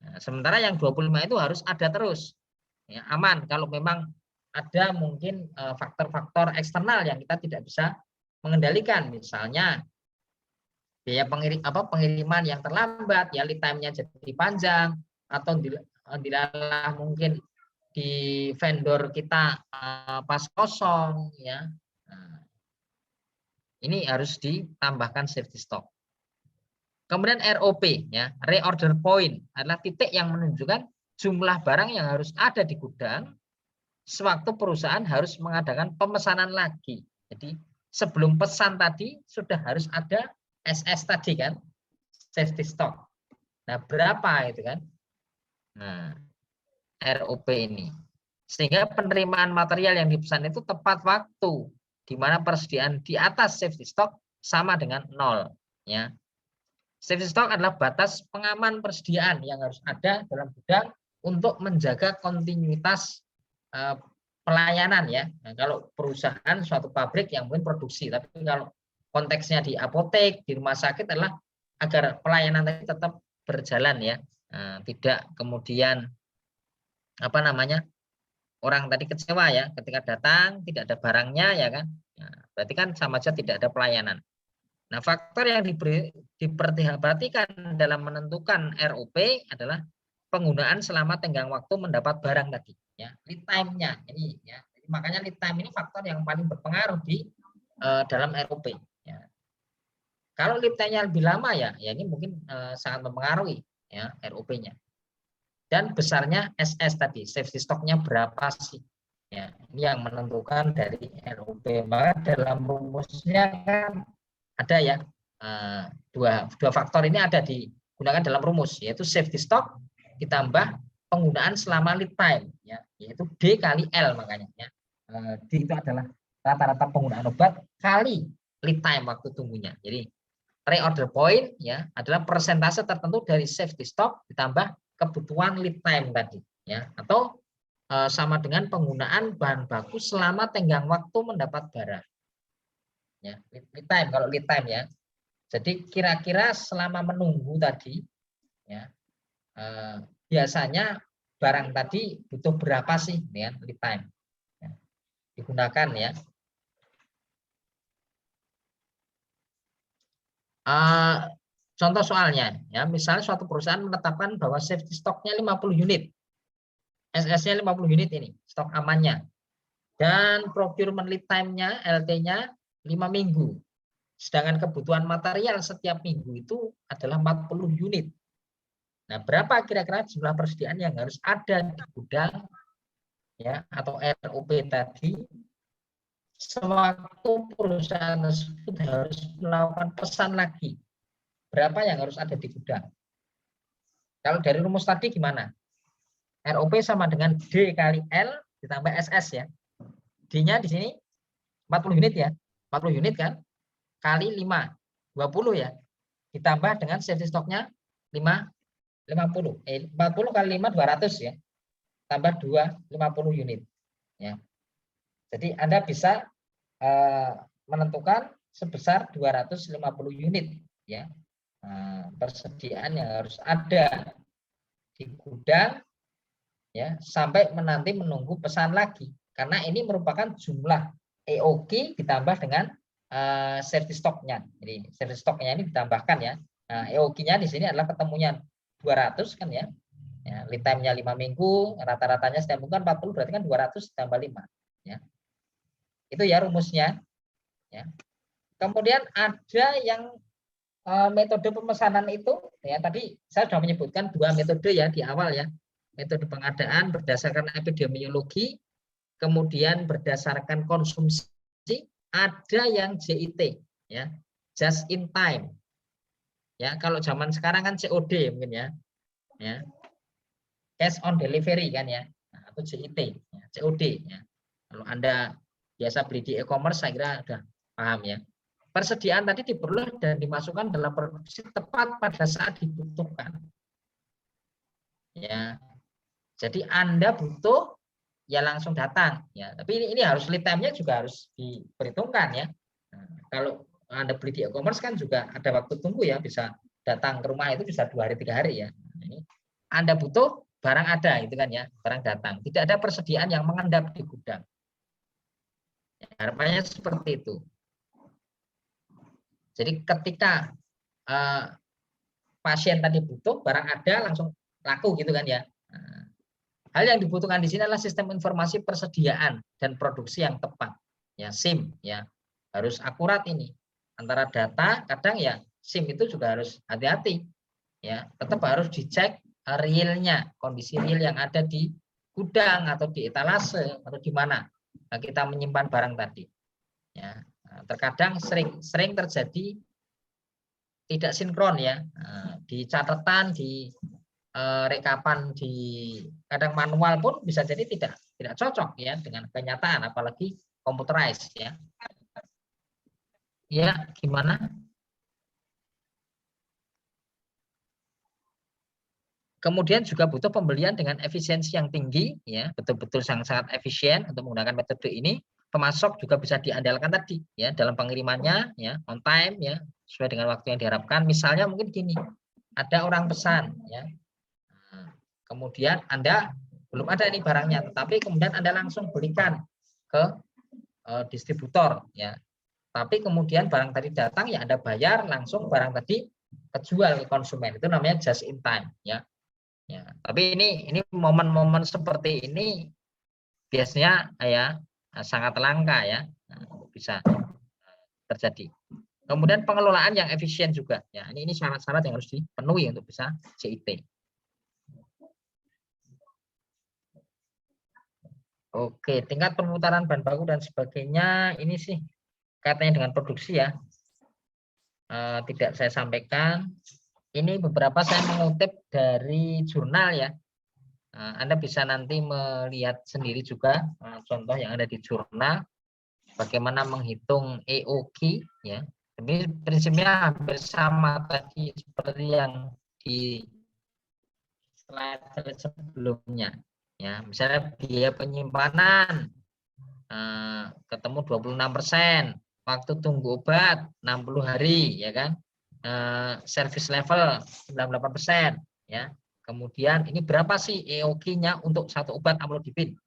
Nah, sementara yang 25 itu harus ada terus. Ya, aman kalau memang ada mungkin faktor-faktor eksternal yang kita tidak bisa mengendalikan, misalnya biaya pengiriman yang terlambat, ya lead time-nya jadi panjang, atau dilalah mungkin di vendor kita pas kosong ya. Nah, ini harus ditambahkan safety stock. Kemudian ROP ya, reorder point adalah titik yang menunjukkan jumlah barang yang harus ada di gudang sewaktu perusahaan harus mengadakan pemesanan lagi. Jadi sebelum pesan tadi sudah harus ada SS tadi kan, safety stock. Nah, berapa itu kan? Nah, ROP ini. Sehingga penerimaan material yang dipesan itu tepat waktu, di mana persediaan di atas safety stock sama dengan 0. Ya. Safety stock adalah batas pengaman persediaan yang harus ada dalam gudang untuk menjaga kontinuitas pelayanan ya. Nah, kalau perusahaan suatu pabrik yang mungkin produksi, tapi kalau konteksnya di apotek, di rumah sakit adalah agar pelayanan tadi tetap berjalan ya. Nah, tidak kemudian orang tadi kecewa ya ketika datang tidak ada barangnya ya kan. Nah, berarti kan sama saja tidak ada pelayanan. Nah, faktor yang diperhatikan dalam menentukan ROP adalah penggunaan selama tenggang waktu mendapat barang tadi ya, lead time-nya ini ya. Jadi, makanya lead time ini faktor yang paling berpengaruh di dalam ROP ya. Kalau lead time-nya lebih lama ya ini mungkin sangat mempengaruhi ya ROP-nya. Dan besarnya SS tadi, safety stock-nya berapa sih? Ya, ini yang menentukan dari ROP. Maka dalam rumusnya kan ada ya dua faktor ini ada digunakan dalam rumus, yaitu safety stock ditambah penggunaan selama lead time ya, yaitu D kali L makanya ya. D itu adalah rata-rata penggunaan obat kali lead time waktu tunggunya. Jadi reorder point ya adalah persentase tertentu dari safety stock ditambah kebutuhan lead time tadi, ya, atau sama dengan penggunaan bahan baku selama tenggang waktu mendapat barang. Ya, lead time kalau lead time ya. Jadi kira-kira selama menunggu tadi, ya, biasanya barang tadi butuh berapa sih, ya, lead time ya, digunakan ya. Contoh soalnya, ya, misalnya suatu perusahaan menetapkan bahwa safety stoknya 50 unit, SS-nya 50 unit ini, stok amannya, dan procurement lead time-nya, LT-nya 5 minggu. Sedangkan kebutuhan material setiap minggu itu adalah 40 unit. Nah, berapa kira-kira jumlah persediaan yang harus ada di gudang, ya, atau ROP tadi, sewaktu perusahaan tersebut harus melakukan pesan lagi. Berapa yang harus ada di gudang? Kalau dari rumus tadi gimana? ROP sama dengan D kali L ditambah SS ya. D-nya di sini 40 unit ya. 40 unit kan? Kali 5, 20 ya. Ditambah dengan safety stoknya 50. 40 kali 5, 200 ya. Tambah 2, 50 unit. Ya. Jadi Anda bisa menentukan sebesar 250 unit ya. Persediaan yang harus ada di gudang ya sampai menanti menunggu pesan lagi, karena ini merupakan jumlah EOQ ditambah dengan safety stoknya. Jadi safety stoknya ini ditambahkan ya. Nah, EOQ-nya di sini adalah ketemunya 200 kan ya. Ya, lead time-nya 5 minggu, rata-ratanya setiap minggu kan 40, berarti kan 200 tambah 5 ya. Itu ya rumusnya ya. Kemudian ada yang metode pemesanan itu ya, tadi saya sudah menyebutkan 2 metode ya di awal ya. Metode pengadaan berdasarkan epidemiologi, kemudian berdasarkan konsumsi, ada yang JIT ya, just in time. Ya, kalau zaman sekarang kan COD mungkin ya. Ya. Cash on delivery kan ya. Nah, atau JIT, ya, COD ya. Kalau Anda biasa beli di e-commerce saya kira sudah paham ya. Persediaan tadi diperoleh dan dimasukkan dalam produksi tepat pada saat dibutuhkan. Ya. Jadi Anda butuh ya langsung datang ya. Tapi ini harus lead time-nya juga harus diperhitungkan ya. Nah, kalau Anda beli di e-commerce kan juga ada waktu tunggu ya, bisa datang ke rumah itu bisa 2 hari 3 hari ya. Nah, ini Anda butuh barang ada itu kan ya, barang datang. Tidak ada persediaan yang mengendap di gudang. Ya, harapannya seperti itu. Jadi ketika pasien tadi butuh, barang ada langsung laku gitu kan ya. Nah, hal yang dibutuhkan di sini adalah sistem informasi persediaan dan produksi yang tepat. Ya, SIM ya. Harus akurat ini. Antara data kadang ya SIM itu juga harus hati-hati. Ya, tetap harus dicek realnya, kondisi real yang ada di gudang atau di etalase atau di mana kita menyimpan barang tadi. Ya, terkadang sering terjadi tidak sinkron ya, di catatan, di rekapan, di kadang manual pun bisa jadi tidak cocok ya dengan kenyataan, apalagi computerized ya. Ya, gimana? Kemudian juga butuh pembelian dengan efisiensi yang tinggi ya, betul-betul sangat efisien untuk menggunakan metode ini. Pemasok juga bisa diandalkan tadi ya dalam pengirimannya ya, on time ya, sesuai dengan waktu yang diharapkan. Misalnya mungkin gini, ada orang pesan ya. Kemudian Anda belum ada ini barangnya, tetapi kemudian Anda langsung berikan ke distributor ya. Tapi kemudian barang tadi datang ya Anda bayar langsung barang tadi kejual ke konsumen. Itu namanya just in time ya. Ya, tapi ini momen-momen seperti ini biasanya ya sangat langka ya, bisa terjadi. Kemudian pengelolaan yang efisien juga ya. Ini syarat-syarat yang harus dipenuhi untuk bisa CIT. Oke, tingkat perputaran bahan baku dan sebagainya ini sih kaitannya dengan produksi ya. Tidak saya sampaikan. Ini beberapa saya mengutip dari jurnal ya. Anda bisa nanti melihat sendiri juga contoh yang ada di jurnal bagaimana menghitung EOQ ya. Ini prinsipnya hampir sama tadi seperti yang slide sebelumnya. Ya, misalnya biaya penyimpanan ketemu 26%, waktu tunggu obat 60 hari, ya kan? Service level 98%, ya. Kemudian ini berapa sih EOQ-nya untuk satu obat amlodipin?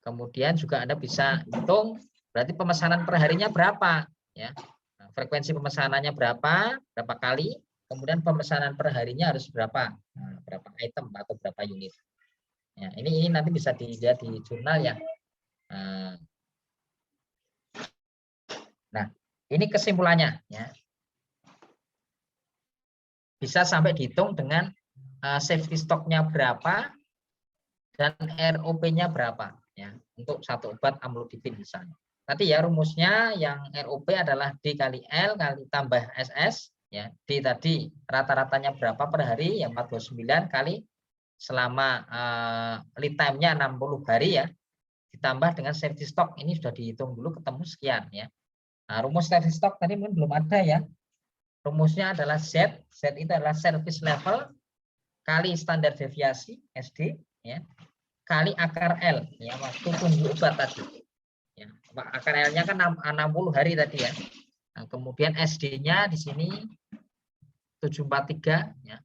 Kemudian juga Anda bisa hitung berarti pemesanan per harinya berapa, ya. Nah, frekuensi pemesanannya berapa kali, kemudian pemesanan per harinya harus berapa, berapa item atau berapa unit. Ya, ini nanti bisa dilihat di jurnal ya. Nah, ini kesimpulannya ya. Bisa sampai dihitung dengan safety stock-nya berapa dan ROP-nya berapa ya untuk satu obat amlodipin misalnya. Nanti ya rumusnya yang ROP adalah D kali L kali tambah SS ya. D tadi rata-ratanya berapa per hari yang 49 kali selama lead time-nya 60 hari ya. Ditambah dengan safety stock ini sudah dihitung dulu ketemu sekian ya. Nah, rumus safety stock tadi mungkin belum ada ya. Rumusnya adalah Z. Z itu adalah service level kali standar deviasi SD ya, kali akar L ya, waktu tunggu obat tadi. Ya, akar L-nya kan 60 hari tadi ya. Nah, kemudian SD-nya di sini 743 ya.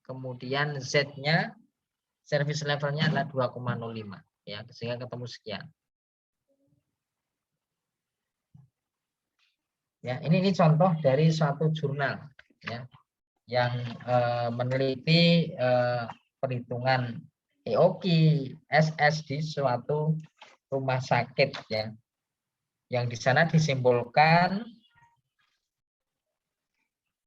Kemudian Z-nya service levelnya adalah 2,05 ya, sehingga ketemu sekian. Ya, ini contoh dari suatu jurnal ya yang meneliti perhitungan EOQ SS di suatu rumah sakit ya. Yang di sana disimpulkan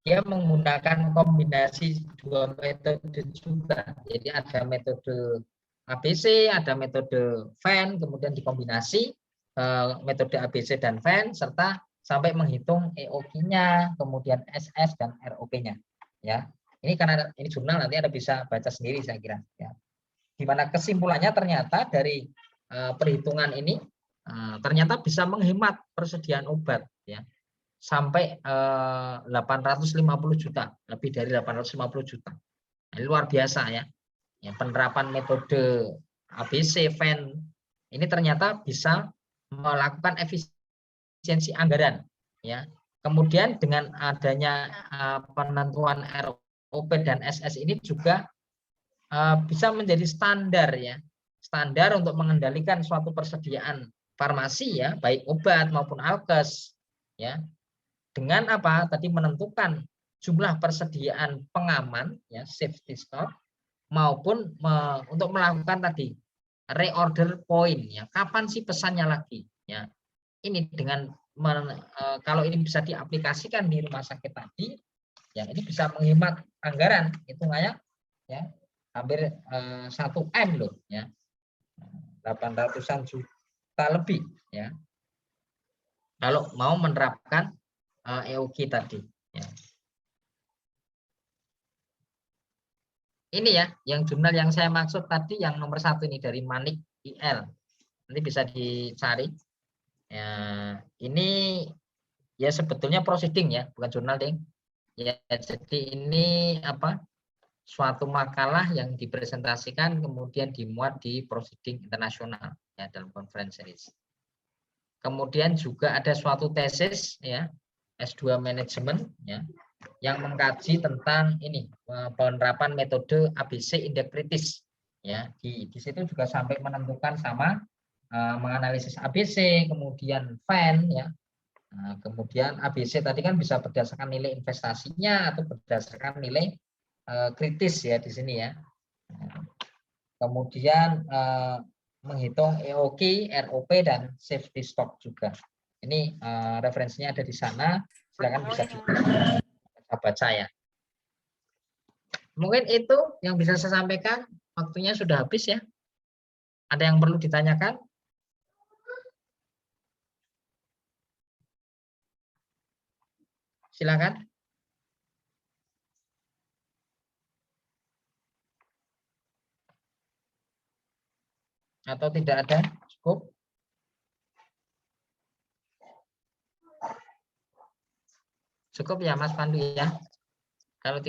dia menggunakan kombinasi dua metode juga. Jadi ada metode ABC, ada metode Venn, kemudian dikombinasi metode ABC dan Venn serta sampai menghitung EOQ-nya, kemudian SS dan ROP-nya. Ya, ini karena ini jurnal nanti Anda bisa baca sendiri saya kira. Ya, di mana kesimpulannya ternyata dari perhitungan ini ternyata bisa menghemat persediaan obat, ya, sampai 850 juta, lebih dari 850 juta. Ini luar biasa ya. Ya, penerapan metode ABC, Venn ini ternyata bisa melakukan efisiensi anggaran ya. Kemudian dengan adanya penentuan ROP dan SS ini juga bisa menjadi standar ya, standar untuk mengendalikan suatu persediaan farmasi ya, baik obat maupun alkes ya. Dengan apa? Tadi menentukan jumlah persediaan pengaman ya, safety stock, maupun untuk melakukan tadi reorder point ya, kapan sih pesannya lagi ya. Ini dengan kalau ini bisa diaplikasikan di rumah sakit tadi ya, ini bisa menghemat anggaran hitungannya ya hampir 1 M loh ya, 800-an juta lebih ya kalau mau menerapkan EOQ tadi ya. Ini ya yang jurnal yang saya maksud tadi yang nomor 1 ini dari Manik IL, nanti bisa dicari ya. Ini ya sebetulnya proceeding ya, bukan jurnal ding ya. Jadi ini apa, suatu makalah yang dipresentasikan kemudian dimuat di proceeding internasional ya dalam conference series. Kemudian juga ada suatu tesis ya S2 manajemen ya yang mengkaji tentang ini penerapan metode ABC indeks kritis ya. Di situ juga sampai menentukan sama menganalisis ABC, kemudian Venn ya. Nah, kemudian ABC tadi kan bisa berdasarkan nilai investasinya atau berdasarkan nilai kritis ya di sini ya. Kemudian menghitung EOQ, ROP dan safety stock juga. Ini referensinya ada di sana, silakan bisa baca ya. Mungkin itu yang bisa saya sampaikan, waktunya sudah habis ya. Ada yang perlu ditanyakan? Silakan. Atau tidak ada? Cukup? Cukup ya Mas Pandu ya. Kalau